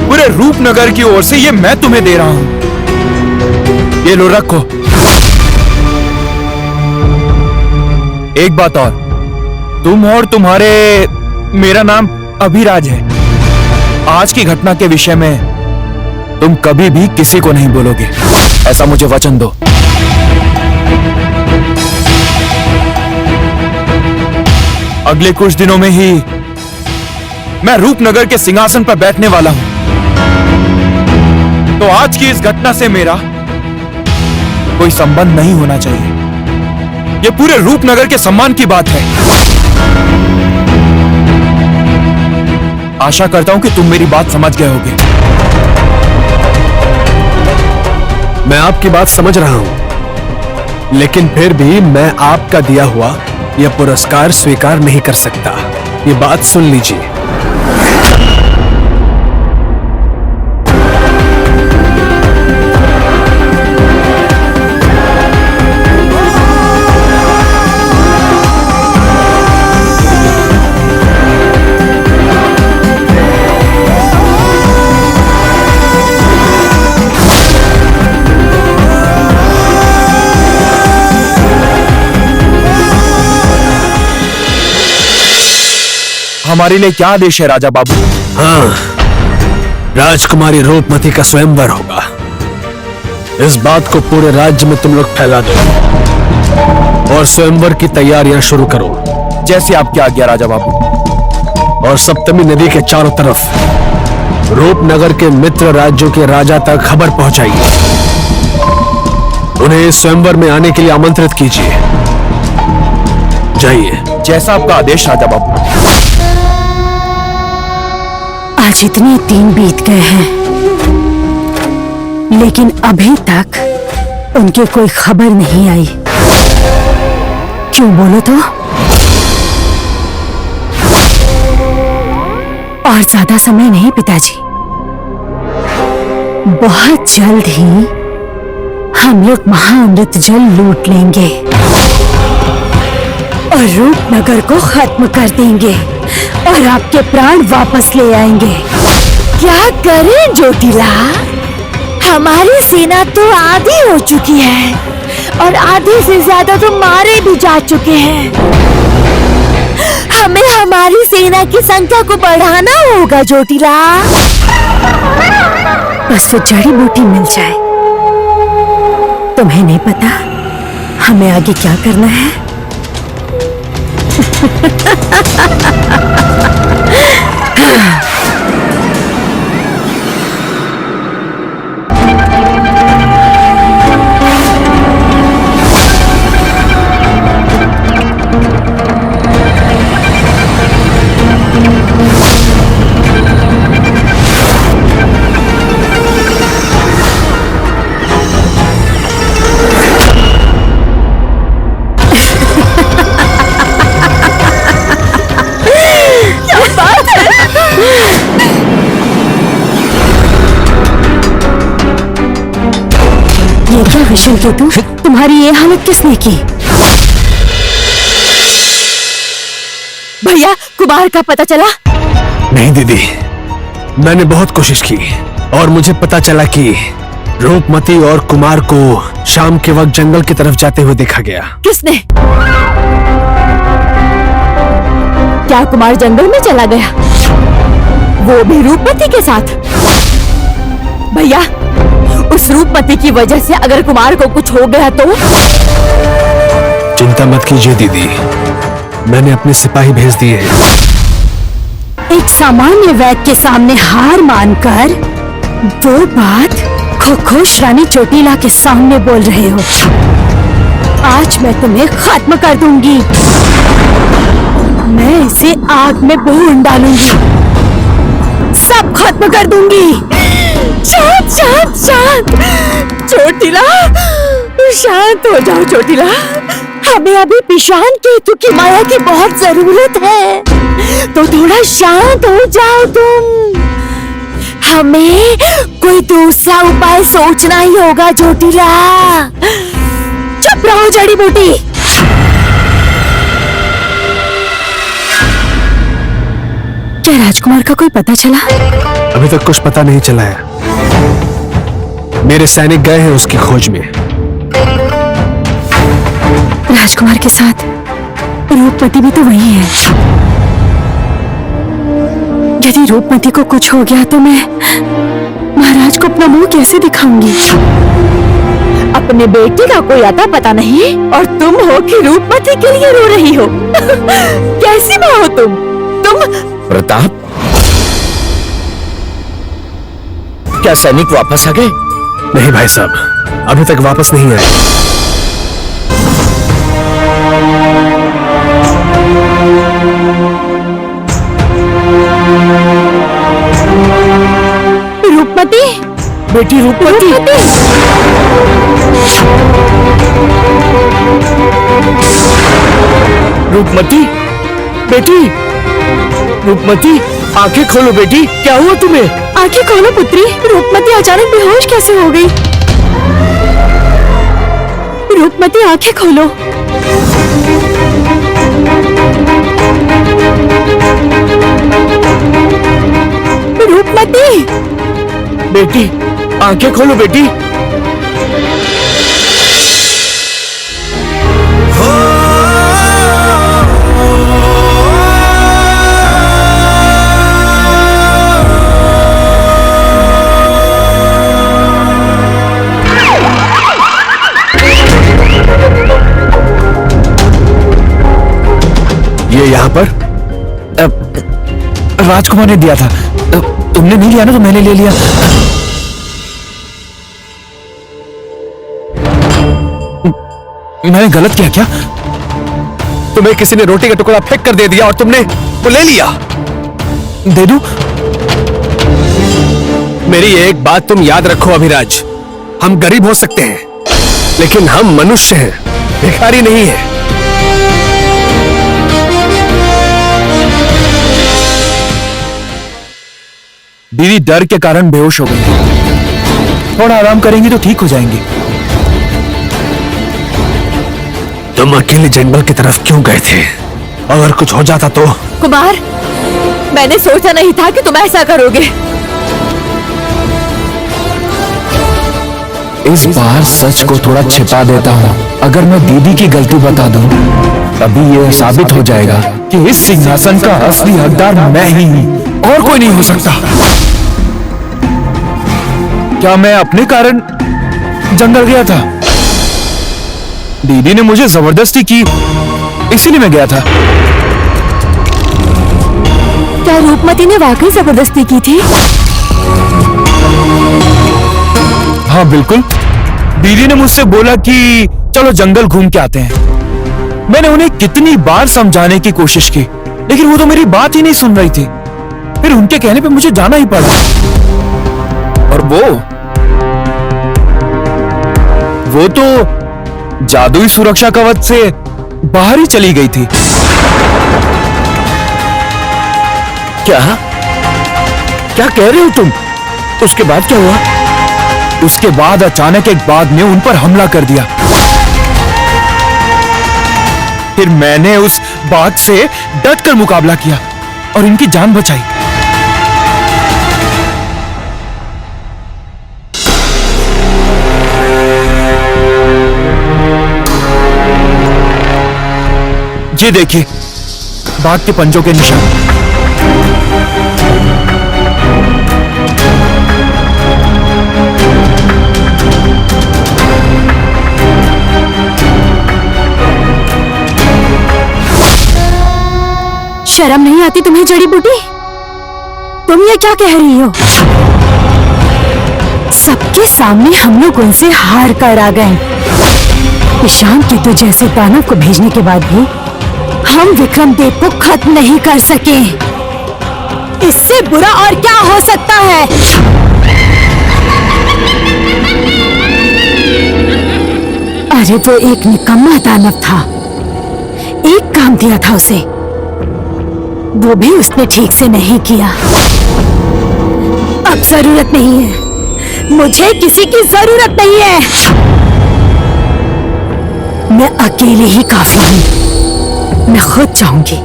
पूरे रूपनगर की ओर से ये मैं तुम्हें दे रहा हूं। ये लो, रखो। एक बात और, तुम और तुम्हारे, मेरा नाम अभिराज है। आज की घटना के विषय में तुम कभी भी किसी को नहीं बोलोगे, ऐसा मुझे वचन दो। अगले कुछ दिनों में ही मैं रूपनगर के सिंहासन पर बैठने वाला हूं, तो आज की इस घटना से मेरा कोई संबंध नहीं होना चाहिए। यह पूरे रूपनगर के सम्मान की बात है। आशा करता हूं कि तुम मेरी बात समझ गए होगे। मैं आपकी बात समझ रहा हूं, लेकिन फिर भी मैं आपका दिया हुआ यह पुरस्कार स्वीकार नहीं कर सकता। ये बात सुन लीजिए। हमारे लिए क्या आदेश है राजा बाबू? हाँ, राजकुमारी रूपमती का स्वयंवर होगा। इस बात को पूरे राज्य में तुम लोग फैला दो और स्वयंवर की तैयारियां शुरू करो। जैसे आपकी आज्ञा राजा बाबू। और सप्तमी नदी के चारों तरफ रूपनगर के मित्र राज्यों के राजा तक खबर पहुंचाइए। उन्हें इस स्वयंवर में आने के लिए आमंत्रित कीजिए। जाइए। जैसा आपका आदेश राजा बाबू। आज इतने दिन बीत गए हैं, लेकिन अभी तक उनकी कोई खबर नहीं आई। क्यों बोलो तो? और ज्यादा समय नहीं पिताजी, बहुत जल्द ही हम लोग महाअमृत जल लूट लेंगे और रूपनगर को खत्म कर देंगे और आपके प्राण वापस ले आएंगे। क्या करें ज्योतिला? हमारी सेना तो आधी हो चुकी है और आधे से ज्यादा तो मारे भी जा चुके हैं। हमें हमारी सेना की संख्या को बढ़ाना होगा ज्योतिला। बस वो जड़ी बूटी मिल जाए। तुम्हें नहीं पता हमें आगे क्या करना है? ये क्या विषय केतु, तुम्हारी ये हालत किसने की? भैया, कुमार का पता चला? नहीं दीदी, मैंने बहुत कोशिश की और मुझे पता चला कि रूपमती और कुमार को शाम के वक्त जंगल की तरफ जाते हुए देखा गया। किसने? क्या कुमार जंगल में चला गया? वो भी रूपमती के साथ? भैया, उस रूपमती की वजह से अगर कुमार को कुछ हो गया तो? चिंता मत कीजिए दीदी, मैंने अपने सिपाही भेज दिए हैं। एक सामान्य वैद्य के सामने हार मानकर वो बात खुश रानी चोटीला के सामने बोल रहे हो। आज मैं तुम्हें खत्म कर दूंगी। मैं इसे आग में भून डालूंगी, सब खत्म कर दूंगी। शांत शांत शांत चोटीला, शांत हो जाओ चोटीला। हमें अभी पिशान केतु की माया की बहुत जरूरत है, तो थोड़ा शांत हो जाओ तुम। हमें कोई दूसरा उपाय सोचना ही होगा चोटीला। चुप रहो जड़ी बूटी। क्या राजकुमार का कोई पता चला? अभी तक कुछ पता नहीं चला है। मेरे सैनिक गए हैं उसकी खोज में। राजकुमार के साथ रूपमती भी तो वही है। यदि रूपमती को कुछ हो गया तो मैं महाराज को अपना मुंह कैसे दिखाऊंगी? अपने बेटे का कोई अता पता नहीं और तुम हो कि रूपमती के लिए रो रही हो। कैसी माँ हो तुम? प्रताप, क्या सैनिक वापस आ गए? नहीं भाई साहब, अभी तक वापस नहीं आए। रूपमती, बेटी रूपमती, रूपमती, बेटी रूपमती, आंखें खोलो बेटी, क्या हुआ तुम्हें? आंखें खोलो पुत्री। रूपमती अचानक बेहोश कैसे हो गई? रूपमती आंखें खोलो। रूपमती, बेटी आंखें खोलो बेटी। ये यहाँ पर राजकुमार ने दिया था। तुमने नहीं लिया ना, तो मैंने ले लिया। मैंने गलत किया क्या? तुम्हें किसी ने रोटी का टुकड़ा फेंक कर दे दिया और तुमने वो ले लिया। दे दूं? मेरी एक बात तुम याद रखो अभिराज, हम गरीब हो सकते हैं लेकिन हम मनुष्य हैं, भिखारी नहीं है। दीदी डर के कारण बेहोश हो गई। थोड़ा आराम करेंगी तो ठीक हो जाएंगी। तुम अकेले जंगल की तरफ क्यों गए थे? अगर कुछ हो जाता तो? कुमार, मैंने सोचा नहीं था कि तुम ऐसा करोगे। इस बार सच को थोड़ा छिपा देता हूँ। अगर मैं दीदी की गलती बता दूं, तभी ये साबित हो जाएगा कि इस सिंहासन का असली हकदार मैं ही हूँ और कोई नहीं हो सकता। क्या मैं अपने कारण जंगल गया था? दीदी ने मुझे जबरदस्ती की, इसीलिए मैं गया था। क्या रूपमती ने वाकई जबरदस्ती की थी? हाँ बिल्कुल। दीदी ने मुझसे बोला कि चलो जंगल घूम के आते हैं। मैंने उन्हें कितनी बार समझाने की कोशिश की, लेकिन वो तो मेरी बात ही नहीं सुन रही थी। फिर उनके कहने पे मुझे जाना ही पड़ा। और वो तो जादुई सुरक्षा कवच से बाहर ही चली गई थी। क्या क्या कह रहे हो तुम? उसके बाद क्या हुआ? उसके बाद अचानक एक बाघ ने उन पर हमला कर दिया। फिर मैंने उस बाघ से डटकर मुकाबला किया और इनकी जान बचाई। ये देखिए बाघ के पंजों के निशान। शर्म नहीं आती तुम्हें जड़ी बूटी? तुम ये क्या कह रही हो? सबके सामने हम लोग उनसे हार कर आ गए। ईशान के तो जैसे दानव को भेजने के बाद भी हम विक्रमदेव को खत्म नहीं कर सके। इससे बुरा और क्या हो सकता है? अरे वो एक निकम्मा दानव था। एक काम दिया था उसे, वो भी उसने ठीक से नहीं किया। अब जरूरत नहीं है, मुझे किसी की जरूरत नहीं है। मैं अकेले ही काफी हूँ। मैं खुद जाऊंगी।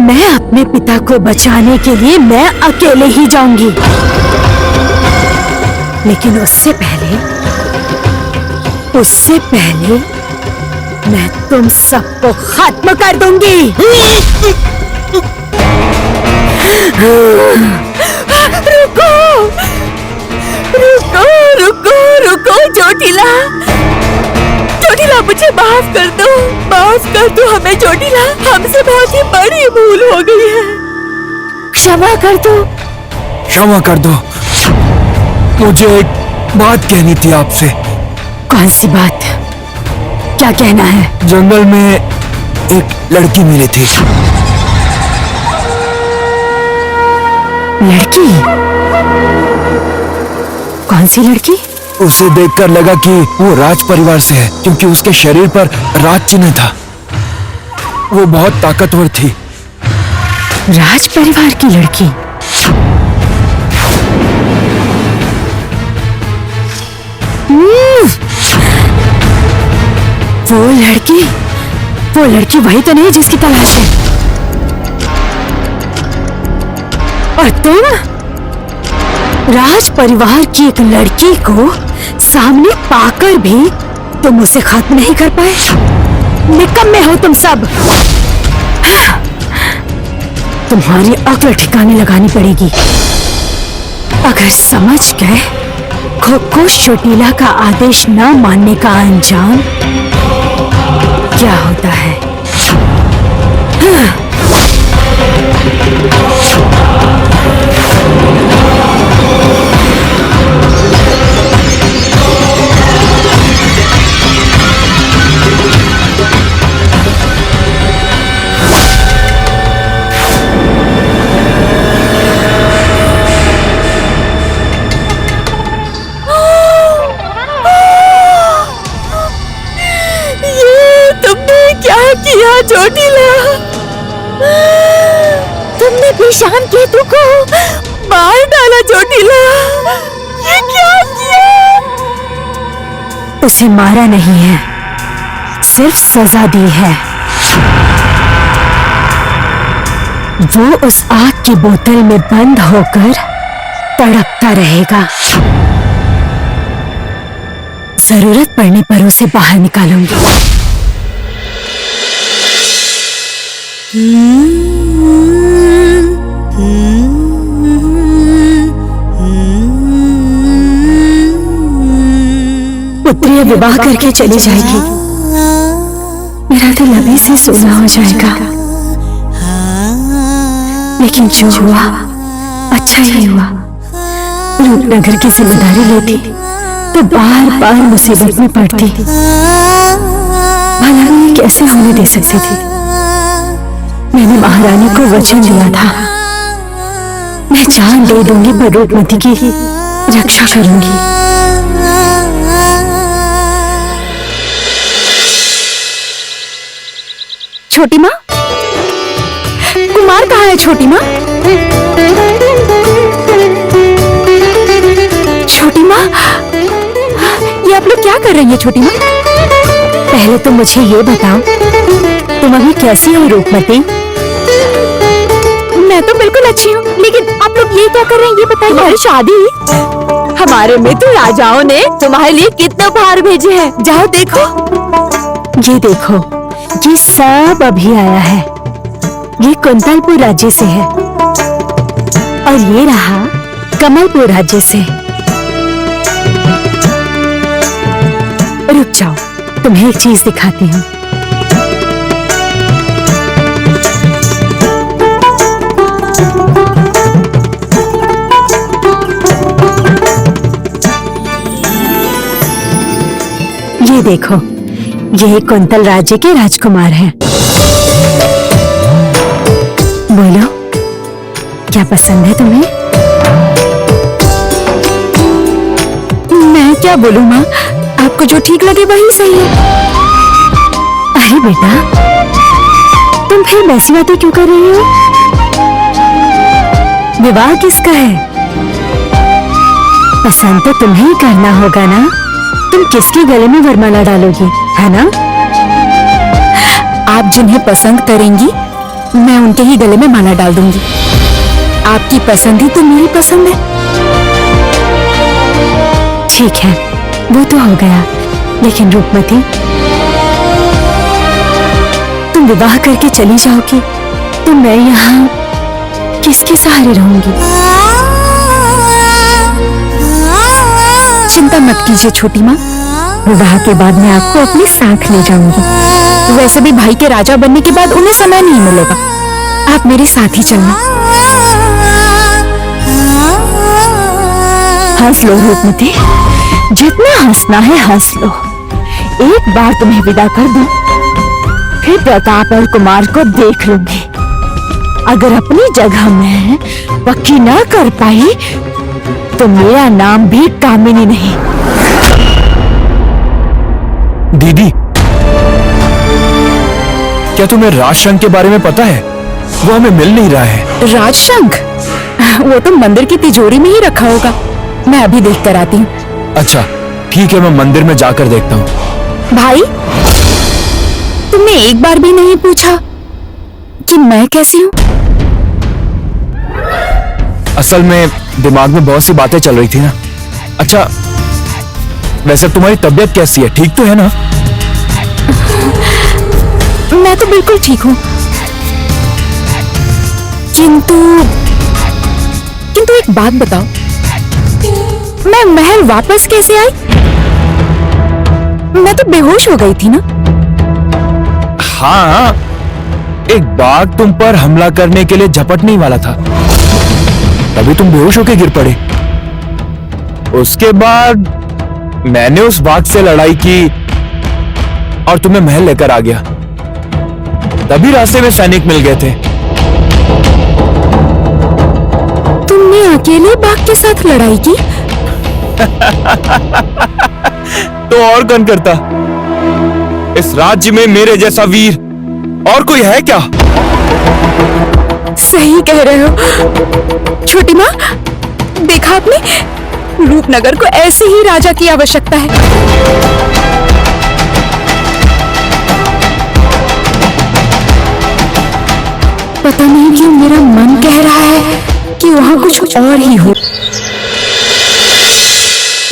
मैं अपने पिता को बचाने के लिए मैं अकेले ही जाऊंगी। लेकिन उससे पहले मैं तुम सबको खत्म कर दूंगी। रुको रुको रुको रुको चोटिला, चोटिला मुझे माफ कर दो हमें चोटिला। हमसे बहुत ही बड़ी भूल हो गई है। क्षमा कर दो। क्षमा कर दो। मुझे एक बात कहनी थी आपसे। कौन सी बात? क्या कहना है? जंगल में एक लड़की मिली थी। लड़की? कौन सी लड़की? उसे देखकर लगा कि वो राज परिवार से है, क्योंकि उसके शरीर पर राज चिन्ह था। वो बहुत ताकतवर थी। राज परिवार की लड़की? वो लड़की वही तो नहीं जिसकी तलाश है। और तुम राज परिवार की एक लड़की को सामने पाकर भी तुम उसे खत्म नहीं कर पाए। निकम्मे हो तुम सब। तुम्हारी अक्ल ठिकाने लगानी पड़ेगी। अगर समझ गए को चोटिला का आदेश न मानने का अंजाम क्या होता है। चोटिला, तुमने पेशान केतु को मार डाला चोटिला। ये क्या किया? उसे मारा नहीं है, सिर्फ सजा दी है। वो उस आग की बोतल में बंद होकर तड़पता रहेगा। जरूरत पड़ने पर उसे बाहर निकालूंगी। पुत्री विवाह करके चली जाएगी, मेरा दिल अभी से सोना हो जाएगा। लेकिन जो हुआ अच्छा ही हुआ। रूपनगर की जिम्मेदारी लेती तो बार बार मुसीबत में पड़ती। भला मैं कैसे होने दे सकती थी? मैंने महारानी को वचन दिया था, मैं जान दे दूंगी पर रूपमती की रक्षा करूंगी। छोटी माँ, कुमार कहाँ है? छोटी माँ, छोटी माँ, ये आप लोग क्या कर रही हैं? छोटी माँ, पहले तो मुझे ये बताओ, तुम अभी कैसी हो रूपमती? मैं तो बिल्कुल अच्छी हूँ, लेकिन आप लोग ये क्या कर रहे हैं ये बताइए। हमारी शादी, हमारे मित्र राजाओं ने तुम्हारे लिए कितने उपहार भेजे हैं, जाओ देखो। ये देखो, ये सब अभी आया है। ये कुंतलपुर राज्य से है और ये रहा कमलपुर राज्य से। रुक जाओ, तुम्हें एक चीज दिखाती हूँ। ये देखो, ये कुंतल राज्य के राजकुमार हैं। बोलो, क्या पसंद है तुम्हें? मैं क्या बोलूं माँ, आपको जो ठीक लगे वही सही है। अरे बेटा, तुम फिर वैसी बातें क्यों कर रही हो? विवाह किसका है? पसंद तो तुम्हें ही करना होगा ना। तुम किसके गले में वरमाला डालोगी, है ना? आप जिन्हें पसंद करेंगी मैं उनके ही गले में माला डाल दूंगी। आपकी पसंद ही तो मेरी पसंद है। ठीक है, वो तो हो गया, लेकिन रूपमती, तुम विवाह करके चली जाओगी तो मैं यहाँ किसके सहारे रहूंगी? चिंता मत कीजिए छोटी माँ, विवाह के बाद मैं आपको अपने साथ ले जाऊंगी। वैसे भी भाई के राजा बनने के बाद उन्हें समय नहीं मिलेगा, आप मेरे साथ ही चलना। हंस लो रूपमती, जितना हंसना है हंस लो। एक बार तुम्हें विदा कर दूं, फिर प्रताप और कुमार को देख लूंगी। अगर अपनी जगह मैं पक्की ना कर पाई तो मेरा नाम भी कामिनी नहीं। दीदी, क्या तुम्हें राजशंख के बारे में पता है? वो हमें मिल नहीं रहा है। राजशंख? वो तो मंदिर की तिजोरी में ही रखा होगा, मैं अभी देख कर आती हूँ। अच्छा ठीक है, मैं मंदिर में जाकर देखता हूँ। भाई, तुमने एक बार भी नहीं पूछा कि मैं कैसी हूँ? असल में दिमाग में बहुत सी बातें चल रही थी ना। अच्छा, वैसे तुम्हारी तबीयत कैसी है? ठीक तो है ना? मैं तो बिल्कुल ठीक हूँ, किंतु एक बात बताओ, मैं महल वापस कैसे आई? मैं तो बेहोश हो गई थी ना। हाँ, एक बाघ तुम पर हमला करने के लिए झपटने ही वाला था, तभी तुम बेहोश होकर गिर पड़े। उसके बाद मैंने उस बाघ से लड़ाई की और तुम्हें महल लेकर आ गया। तभी रास्ते में सैनिक मिल गए थे। तुमने अकेले बाघ के साथ लड़ाई की? तो और कौन करता? इस राज्य में मेरे जैसा वीर और कोई है क्या? सही कह रहे हो छोटी माँ। देखा आपने, रूपनगर को ऐसे ही राजा की आवश्यकता है। पता नहीं क्यों मेरा मन कह रहा है कि वहाँ कुछ और ही हो।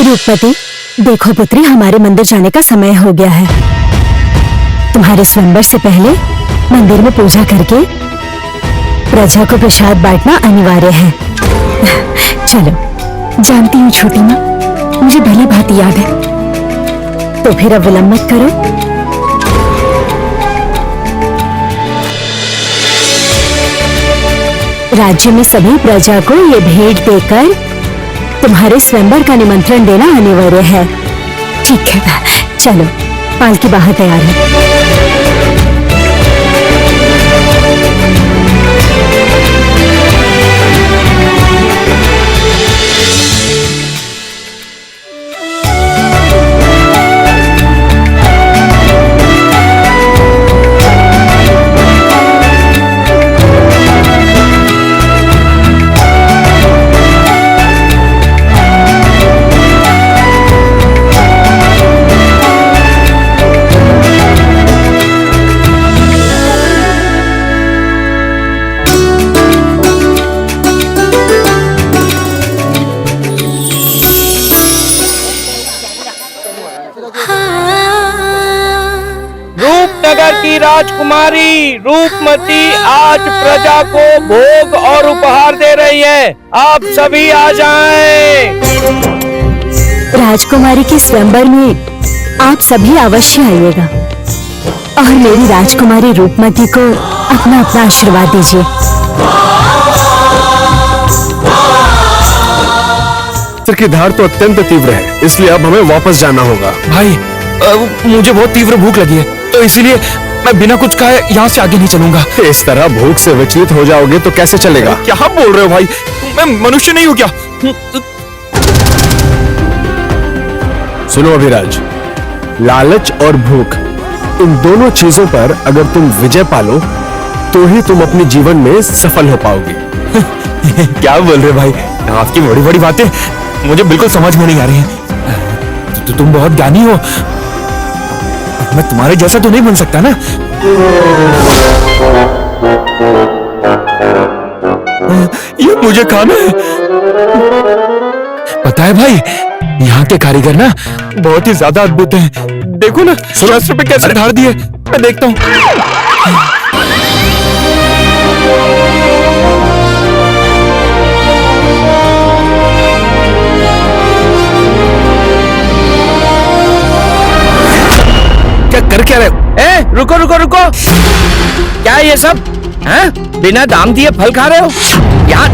रूपमती, देखो पुत्री, हमारे मंदिर जाने का समय हो गया है। तुम्हारे स्वयंवर से पहले मंदिर में पूजा करके प्रजा को प्रसाद बांटना अनिवार्य है। चलो। जानती हूँ छोटी माँ, मुझे भली भांति याद है। तो फिर अब विलंब मत करो। राज्य में सभी प्रजा को ये भेंट देकर तुम्हारे स्वयंवर का निमंत्रण देना अनिवार्य है। ठीक है, चलो। पालकी बाहर तैयार है। रूपनगर की राजकुमारी रूपमती आज प्रजा को भोग और उपहार दे रही है। आप सभी आ जाएं। राजकुमारी के स्वयंवर में आप सभी अवश्य आइएगा और मेरी राजकुमारी रूपमती को अपना अपना आशीर्वाद दीजिए। सिर की धार तो अत्यंत तीव्र है, इसलिए अब हमें वापस जाना होगा। भाई, मुझे बहुत तीव्र भूख लगी है, तो इसलिए मैं बिना कुछ खाए यहाँ से आगे नहीं चलूंगा। इस तरह भूख से विचलित हो जाओगे तो कैसे चलेगा? क्या बोल रहे हो भाई? मैं मनुष्य नहीं हूँ क्या? सुनो अभिराज, लालच और भूख, इन दोनों चीजों पर अगर तुम विजय पालो तो ही तुम अपने जीवन में सफल हो पाओगे। क्या बोल रहे हो भाई? आपकी बड़ी बड़ी बातें मुझे बिल्कुल समझ में नहीं आ रही हैं। तुम बहुत ज्ञानी हो, मैं तुम्हारे जैसा तो नहीं बन सकता ना। ये मुझे खाना है। पता है भाई, यहाँ के कारीगर ना बहुत ही ज्यादा अद्भुत हैं। देखो ना, शस्त्र पे कैसे धार दिए। मैं देखता हूँ। कर क्या रहे हो? रुको रुको रुको, क्या ये सब? हैं? बिना दाम दिए फल खा रहे हो? यहाँ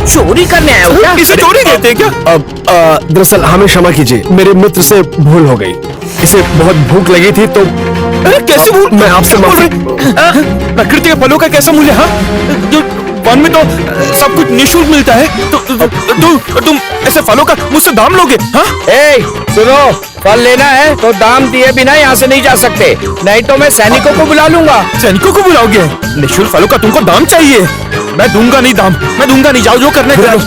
चोरी करने आए हो क्या? इसे चोरी कहते हैं क्या? दरअसल हमें क्षमा कीजिए, मेरे मित्र से भूल हो गई। इसे बहुत भूख लगी थी तो कैसे भूल? मैं आपसे माफी। प्रकृति के फलों का कैसा मूल्य? हाँ, जो वन में तो सब कुछ निःशुल्क मिलता है, तो तुम ऐसे फलों का मुझसे दाम लोगे? हाँ, सुनो, फल लेना है तो दाम दिए बिना यहाँ से नहीं जा सकते, नहीं तो मैं सैनिकों को बुला लूंगा। सैनिकों को बुलाओगे? निःशुल्क फलों का तुमको दाम चाहिए? मैं दूंगा नहीं दाम, मैं दूंगा नहीं। जाओ, जो करने करो।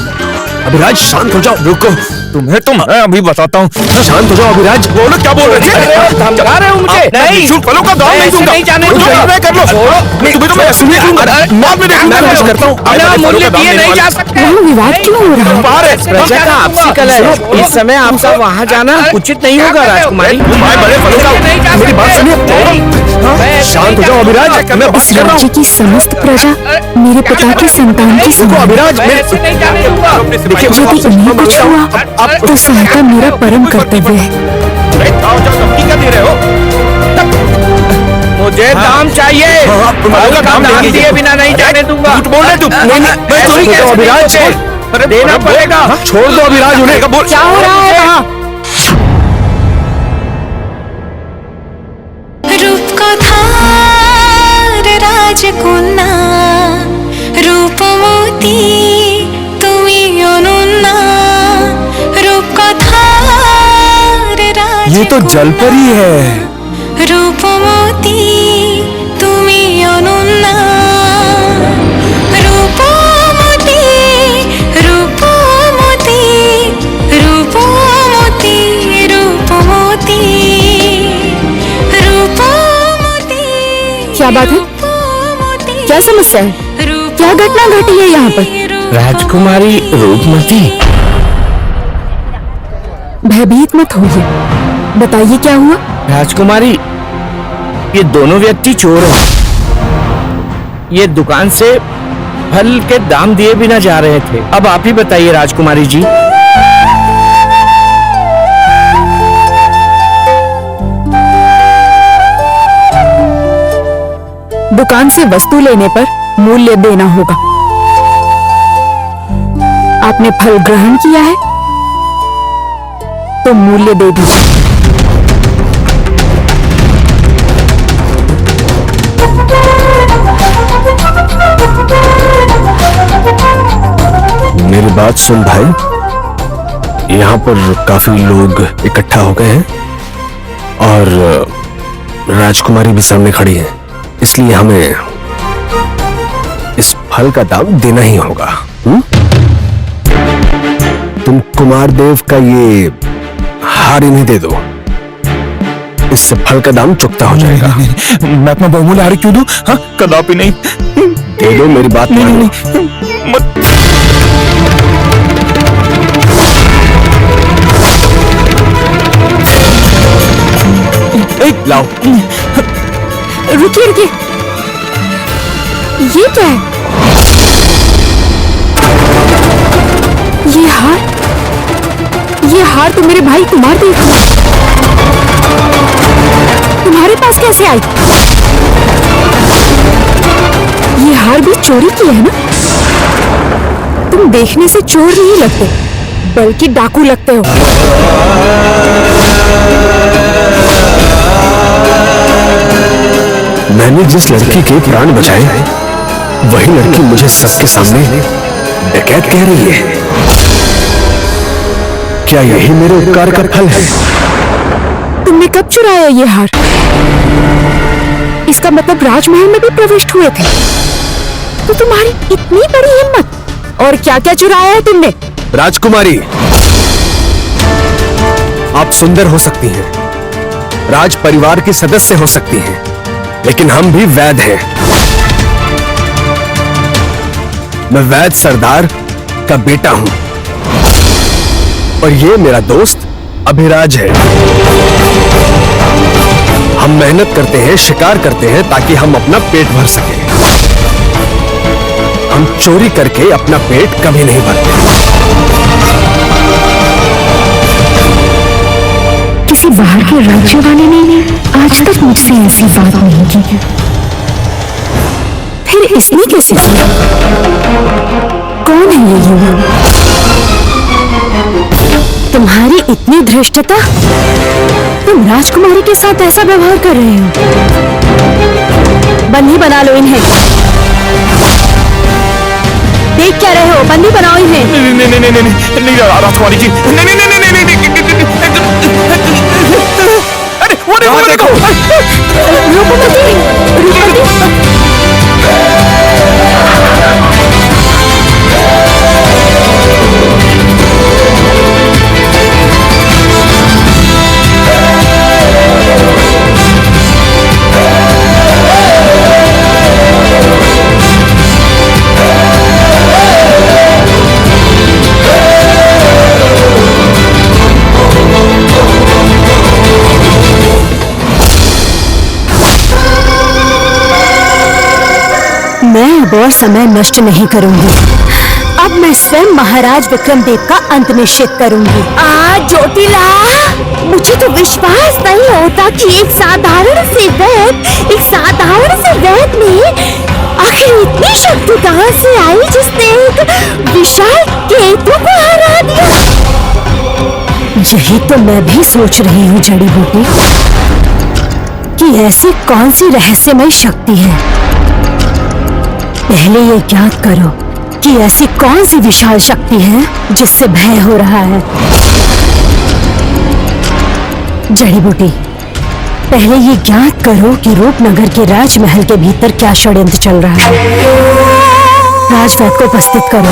अभिराज शांत हो जाओ। रुको, तुम्हें तो मैं अभी बताता हूँ। शांत हो जाओ अभिराज। बोलो, क्या बोल रहे थे? धमका रहे हो मुझे? नहीं, निःशुल्क फलों का दाम नहीं दूंगा। नहीं जाने जो दूंगा। करना है कर लो। तुम्हें तो मैं ऐसे ही दूंगा। बाद में देखूंगा, मैं करता हूँ। बिना मूल्य दिए नहीं जा सकते। यहाँ विवाद क्यों हो रहा है? बाहर है। प्रजा का आपसी कलह है, इस समय आप सब वहाँ जाना उचित नहीं होगा राजकुमारी। भाई, बड़े फलों का मेरी बात सुनिए। शांत हो जाओ अभिराज, मैं बात कर रहा राज्य हूँ। की समस्त प्रजा मेरे पिता की संतान की समान है। अभिराज, यदि उन्हें कुछ हुआ तो सहायता मेरा परम कर्तव्य है। दे रहे हो? मुझे दाम चाहिए। फल का दाम दिए बिना नहीं जाने दूंगा। झूठ बोल रहे तुम? मैं चोरी कैसे नहीं अभिराज, करते? देना पड़ेगा। छोड़ दो अभिराज उन्हें। क्या हो रहा है वहाँ? रूप को थार राजकन्या रूप मोती तुम्हें अनुन्ना रूप को थार ये तो जलपरी है। रूप मोती तुम्हें बात है? क्या समस्या है? क्या घटना घटी है यहाँ पर? राजकुमारी रूपमती, भयभीत मत होइए, बताइए क्या हुआ? राजकुमारी, ये दोनों व्यक्ति चोर हैं। ये दुकान से फल के दाम दिए बिना जा रहे थे। अब आप ही बताइए राजकुमारी जी। दुकान से वस्तु लेने पर मूल्य देना होगा। आपने फल ग्रहण किया है तो मूल्य दे दीजिए। मेरी बात सुन भाई, यहाँ पर काफी लोग इकट्ठा हो गए हैं और राजकुमारी भी सामने खड़ी है, इसलिए हमें इस फल का दाम देना ही होगा। तुम कुमार देव का ये हार इन्हें दे दो, इससे फल का दाम चुकता हो जाएगा। मैं अपना बहुमूल्य हार क्यों दूं? हाँ, कदापि नहीं। दे दो, मेरी बात मानो। मत। लाओ। रुकिए रुकिए, ये क्या है? ये हार तो मेरे भाई कुमार देव का। तुम्हारे पास कैसे आई? ये हार भी चोरी की है ना? तुम देखने से चोर नहीं लगते, बल्कि डाकू लगते हो। मैंने जिस लड़की के प्राण बचाए, वही लड़की मुझे सबके सामने डकैत कह रही है। क्या यही मेरे उपकार का फल है? तुमने कब चुराया ये हार? इसका मतलब राजमहल में भी प्रविष्ट हुए थे। तो तुम्हारी इतनी बड़ी हिम्मत! और क्या क्या चुराया है तुमने? राजकुमारी, आप सुंदर हो सकती हैं, राज परिवार की सदस्य हो सकती हैं, लेकिन हम भी वैद हैं। मैं वैद सरदार का बेटा हूं और ये मेरा दोस्त अभिराज है। हम मेहनत करते हैं, शिकार करते हैं ताकि हम अपना पेट भर सकें। हम चोरी करके अपना पेट कभी नहीं भरते। किसी बाहर के राज्य वाले ने आज तक मुझसे ऐसी बात नहीं की। फिर इसने कैसे किया? कौन है ये युवक? तुम्हारी इतनी धृष्टता, तुम राजकुमारी के साथ ऐसा व्यवहार कर रहे हो। बंदी बना लो इन्हें। देख क्या रहे हो? बंदी बनाओ इन्हें। नहीं राजकुमारी जी, नहीं। अरे वो देखो। रूपमती, मैं अब और समय नष्ट नहीं करूंगी। अब मैं स्वयं महाराज विक्रमदेव का अंत निश्चित करूंगी। ज्योतिला, मुझे तो विश्वास नहीं होता कि एक साधारण से वैद में आखिर इतनी शक्ति कहां से आई, जिसने एक विशाल केतु को हरा दिया। यही तो मैं भी सोच रही हूँ जड़ी बूटी, कि ऐसी कौन सी रहस्यमय शक्ति है। पहले ये ज्ञात करो कि ऐसी कौन सी विशाल शक्ति है जिससे भय हो रहा है। जड़ी बूटी, पहले ये ज्ञात करो कि रूपनगर के राजमहल के भीतर क्या षड्यंत्र चल रहा है। राजवैद को उपस्थित करो।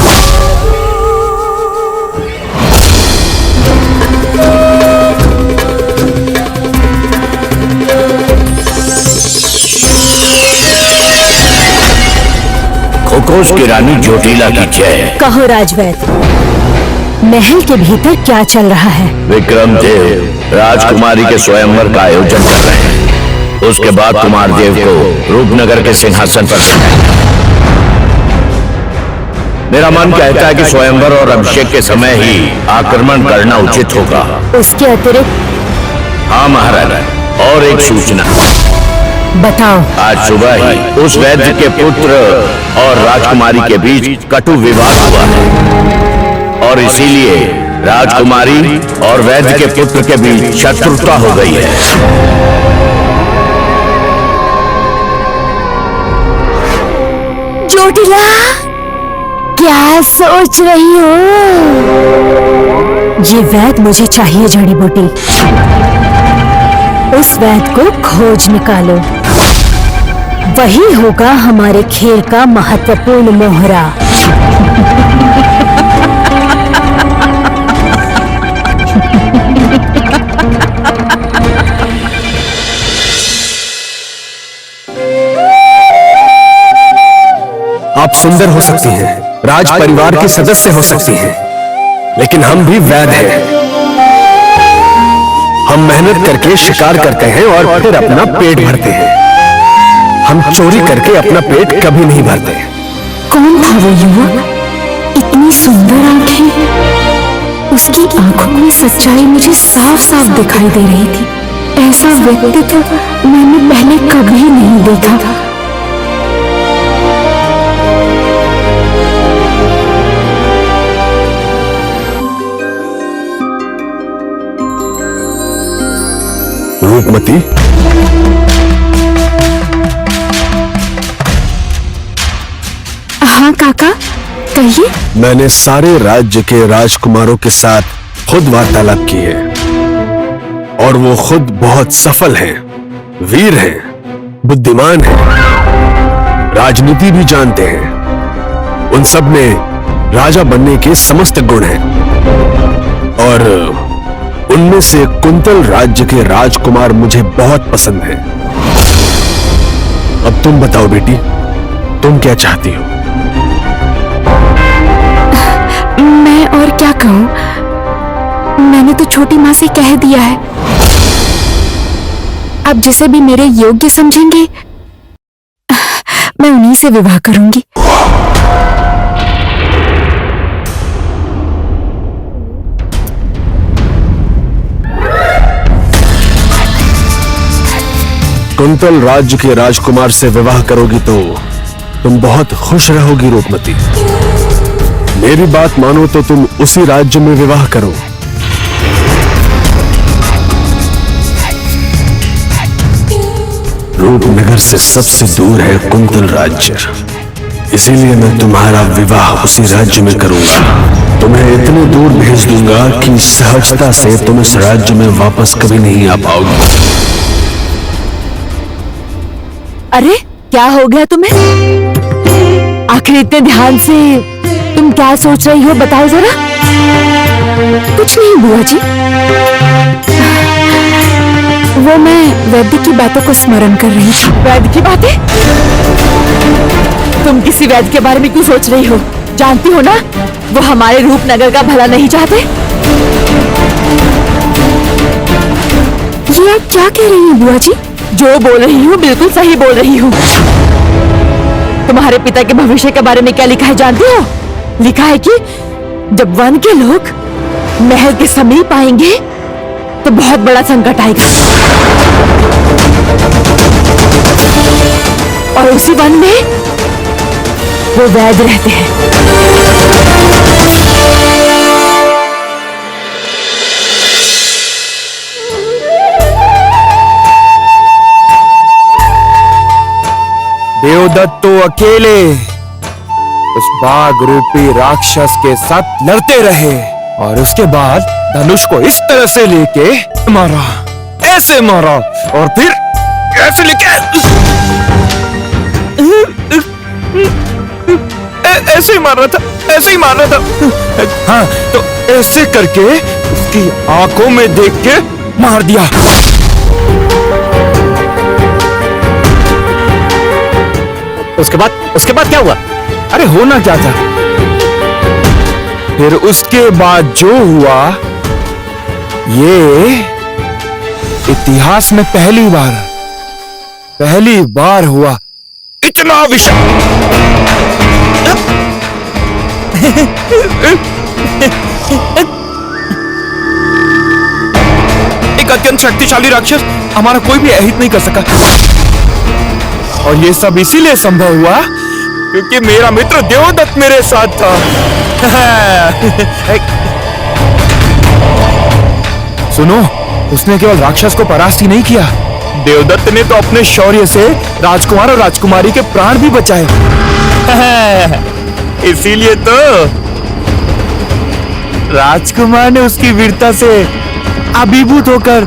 खोखोश की रानी ज्योतिला की जय। कहो राजवैद, महल के भीतर क्या चल रहा है? विक्रमदेव राजकुमारी के स्वयंवर का आयोजन कर रहे हैं। उसके बाद कुमार देव को रूपनगर के सिंहासन पर बैठाएंगे। मेरा मन कहता है कि स्वयंवर और अभिषेक के समय ही आक्रमण करना उचित होगा। उसके अतिरिक्त? हाँ महाराज, और एक सूचना। बताओ। आज सुबह ही उस वैद्य के पुत्र और राजकुमारी के बीच कटु विवाद हुआ है और इसीलिए राजकुमारी और वैद्य के पुत्र के बीच शत्रुता हो गई है। ज्योतिला, क्या सोच रही हो? ये वैद्य मुझे चाहिए, जड़ी बूटी। उस वैद्य को खोज निकालो, वही होगा हमारे खेल का महत्वपूर्ण मोहरा। आप सुंदर हो सकती हैं, राज परिवार की सदस्य हो सकती हैं, लेकिन हम भी वैद्य हैं। हम मेहनत करके शिकार करते हैं और फिर अपना पेट भरते हैं। हम चोरी करके अपना पेट कभी नहीं भरते। कौन था वो युवक? इतनी सुंदर आंखें, उसकी आंखों में सच्चाई मुझे साफ साफ दिखाई दे रही थी। ऐसा व्यक्ति तो मैंने पहले कभी नहीं देखा था। रूपमती, हाँ काका, कहिए। मैंने सारे राज्य के राजकुमारों के साथ खुद वार्तालाप की है और वो खुद बहुत सफल हैं, वीर हैं, बुद्धिमान हैं, राजनीति भी जानते हैं। उन सब में राजा बनने के समस्त गुण हैं और उनमें से कुंतल राज्य के राजकुमार मुझे बहुत पसंद हैं। अब तुम बताओ बेटी, तुम क्या चाहती हो? मैं और क्या कहूँ, मैंने तो छोटी माँ से कह दिया है। अब जिसे भी मेरे योग्य समझेंगे, मैं उन्हीं से विवाह करूंगी। कुंतल राज्य के राजकुमार से विवाह करोगी तो तुम बहुत खुश रहोगी रूपमती। मेरी बात मानो तो तुम उसी राज्य में विवाह करो। रूपनगर से सबसे दूर है कुंतल राज्य, इसीलिए मैं तुम्हारा विवाह उसी राज्य में करूंगा। तुम्हें इतने दूर भेज दूंगा कि सहजता से तुम इस राज्य में वापस कभी नहीं आ पाओगी। अरे क्या हो गया तुम्हें? आखिर इतने ध्यान से तुम क्या सोच रही हो, बताओ जरा। कुछ नहीं बुआ जी, वो मैं वैद्य की बातों को स्मरण कर रही थी। वैद्य की बातें? तुम किसी वैद्य के बारे में क्यों सोच रही हो? जानती हो ना, वो हमारे रूपनगर का भला नहीं चाहते। ये आप क्या कह रही हैं बुआ जी? जो बोल रही हूँ बिल्कुल सही बोल रही हूँ। तुम्हारे पिता के भविष्य के बारे में क्या लिखा है जानती हो? लिखा है कि जब वन के लोग महल के समीप आएंगे तो बहुत बड़ा संकट आएगा और उसी वन में वो वैद्य रहते हैं। देवदत्त तो अकेले उस बाघ रूपी राक्षस के साथ लड़ते रहे और उसके बाद धनुष को इस तरह से लेके मारा, ऐसे मारा और फिर ऐसे लेके ऐसे ही मार रहा था, ऐसे ही मार रहा था। हाँ, तो ऐसे करके उसकी आंखों में देख के मार दिया। उसके बाद क्या हुआ? अरे होना क्या था? फिर उसके बाद जो हुआ, ये इतिहास में पहली बार हुआ। इतना विशाल एक अत्यंत शक्तिशाली राक्षस हमारा कोई भी अहित नहीं कर सका। और ये सब इसीलिए संभव हुआ क्योंकि मेरा मित्र देवदत्त मेरे साथ था। सुनो, उसने केवल राक्षस को परास्त ही नहीं किया, देवदत्त ने तो अपने शौर्य से राजकुमार और राजकुमारी के प्राण भी बचाए। इसीलिए तो राजकुमार ने उसकी वीरता से अभिभूत होकर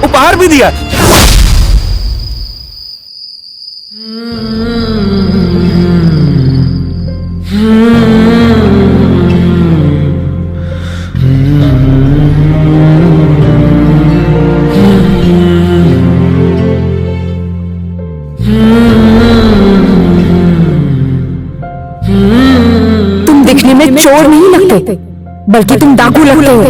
उपहार भी दिया। तुम दिखने में चोर नहीं लगते, बल्कि तुम डाकू लगते हो।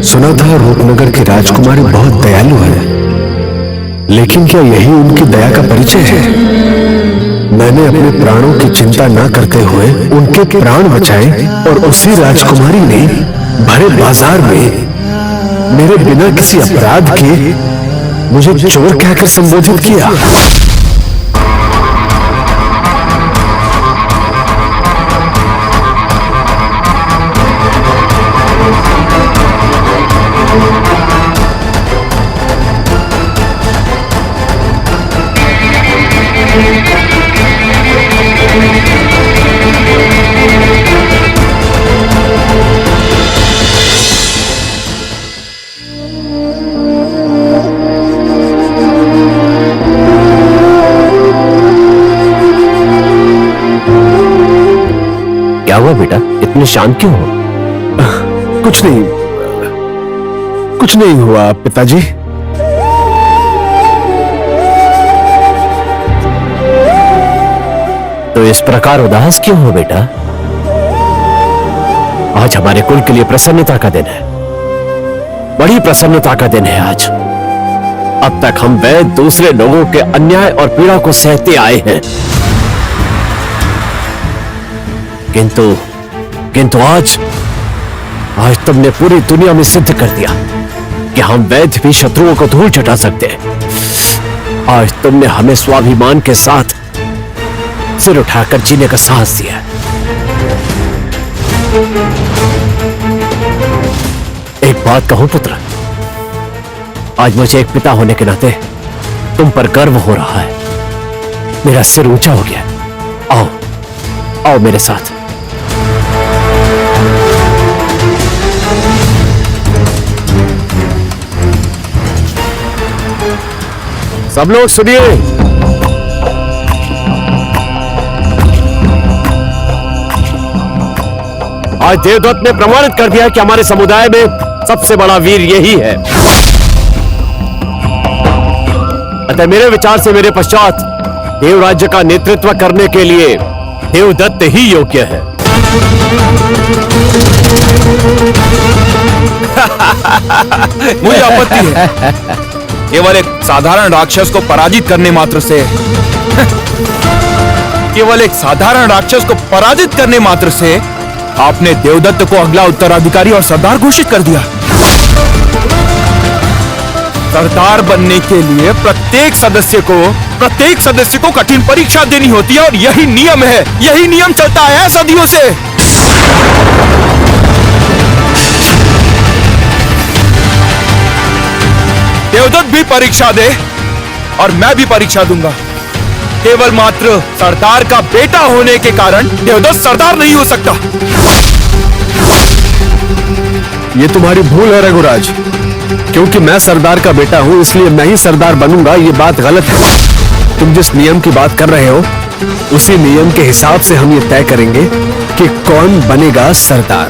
सुना था रूपनगर की राजकुमारी बहुत दयालु है, लेकिन क्या यही उनकी दया का परिचय है? मैंने अपने प्राणों की चिंता न करते हुए उनके प्राण बचाए और उसी राजकुमारी ने भरे बाजार में मेरे बिना किसी अपराध के मुझे चोर कहकर संबोधित किया। क्या हुआ बेटा, इतने शांत क्यों हो? कुछ नहीं हुआ पिताजी। तो इस प्रकार उदास क्यों हो बेटा? आज हमारे कुल के लिए प्रसन्नता का दिन है, बड़ी प्रसन्नता का दिन है आज। अब तक हम वैद्य दूसरे लोगों के अन्याय और पीड़ा को सहते आए हैं, किंतु आज तुमने पूरी दुनिया में सिद्ध कर दिया कि हम वैद्य भी शत्रुओं को धूल चटा सकते हैं। आज तुमने हमें स्वाभिमान के साथ सिर उठाकर जीने का साहस दिया। एक बात कहूं पुत्र, आज मुझे एक पिता होने के नाते तुम पर गर्व हो रहा है। मेरा सिर ऊंचा हो गया। आओ मेरे साथ। सब लोग सुनिए, आज देवदत्त ने प्रमाणित कर दिया कि हमारे समुदाय में सबसे बड़ा वीर यही है। अतः मेरे विचार से मेरे पश्चात देव राज्य का नेतृत्व करने के लिए देवदत्त ही योग्य है। मुझे आपत्ति है। केवल एक साधारण राक्षस को पराजित करने मात्र से आपने देवदत्त को अगला उत्तराधिकारी और सरदार घोषित कर दिया। सरदार बनने के लिए प्रत्येक सदस्य को कठिन परीक्षा देनी होती है और यही नियम है, यही नियम चलता है सदियों से। देवदत्त भी परीक्षा दे और मैं भी परीक्षा दूंगा। केवल मात्र सरदार का बेटा होने के कारण देवदत्त सरदार नहीं हो सकता। ये तुम्हारी भूल है रघुराज। क्योंकि मैं सरदार का बेटा हूं इसलिए मैं ही सरदार बनूंगा, ये बात गलत है। तुम जिस नियम की बात कर रहे हो उसी नियम के हिसाब से हम ये तय करेंगे कि कौन बनेगा सरदार।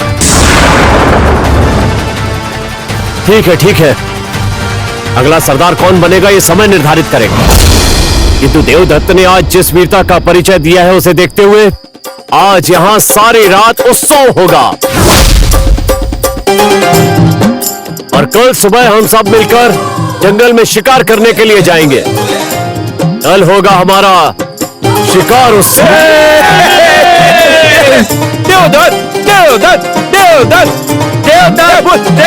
ठीक है। अगला सरदार कौन बनेगा ये समय निर्धारित करेगा। किंतु देवदत्त ने आज जिस वीरता का परिचय दिया है उसे देखते हुए आज यहां सारी रात उत्सव होगा और कल सुबह हम सब मिलकर जंगल में शिकार करने के लिए जाएंगे। कल होगा हमारा शिकार उत्सव। देवदत्त देवदत्त देवदत्त देवदत्त देवदत्त देवदत्त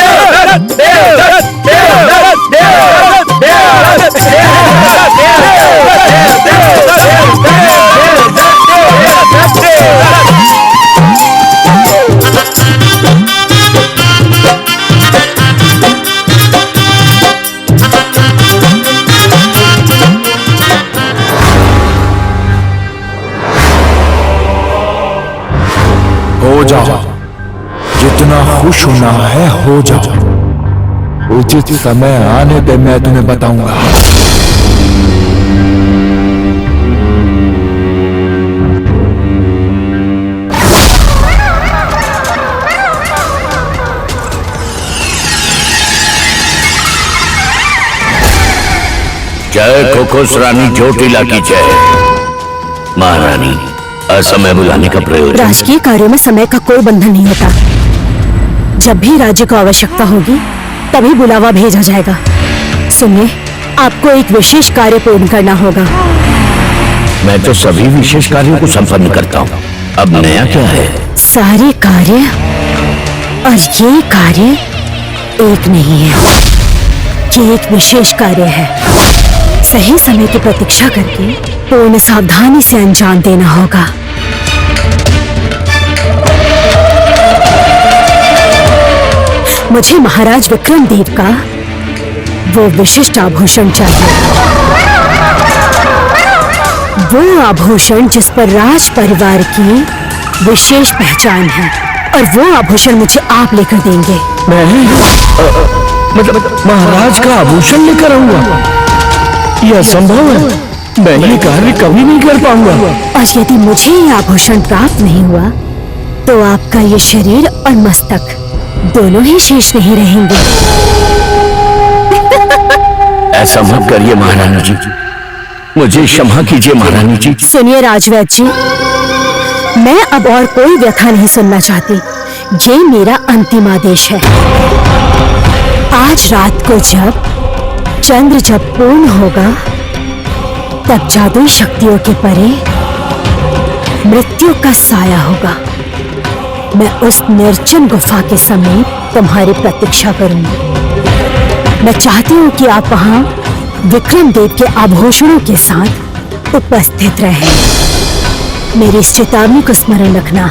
हो जाओ, जितना खुश होना है हो जाओ। उचित समय आने पे मैं तुम्हें बताऊंगा। जय खुखुस रानी चोटिला की जय। महारानी, असमय बुलाने का प्रयोजन। राजकीय कार्यों में समय का कोई बंधन नहीं होता। जब भी राज्य को आवश्यकता होगी तभी बुलावा भेजा जाएगा। सुनिए, आपको एक विशेष कार्य पूर्ण करना होगा। मैं तो सभी विशेष कार्यों को संपन्न करता हूँ, अब नया क्या है? सारे कार्य और ये कार्य एक नहीं है। ये एक विशेष कार्य है। सही समय की प्रतीक्षा करके पूर्ण सावधानी से अंजाम देना होगा। मुझे महाराज विक्रमदेव का वो विशिष्ट आभूषण चाहिए। वो आभूषण जिस पर राज परिवार की विशेष पहचान है, और वो आभूषण मुझे आप लेकर देंगे। मतलब महाराज का आभूषण लेकर आऊंगा? यह असंभव है। मैं ये कार्य कभी नहीं कर पाऊंगा। और यदि मुझे ये आभूषण प्राप्त नहीं हुआ तो आपका ये शरीर और मस्तक दोनों ही शेष नहीं रहेंगे। ऐसा मत करिए महारानी जी, मुझे क्षमा कीजिए महारानी जी। सुनिए राजवैद्य जी, मैं अब और कोई व्यथा नहीं सुनना चाहती। ये मेरा अंतिम आदेश है। आज रात को जब चंद्र जब पूर्ण होगा तब जादुई शक्तियों के परे मृत्यु का साया होगा। मैं उस निर्जन गुफा के समीप तुम्हारी प्रतीक्षा करूंगी। मैं चाहती हूँ कि आप वहां विक्रमदेव के आभूषणों के साथ उपस्थित रहें। मेरी इस चेतावनी को स्मरण रखना।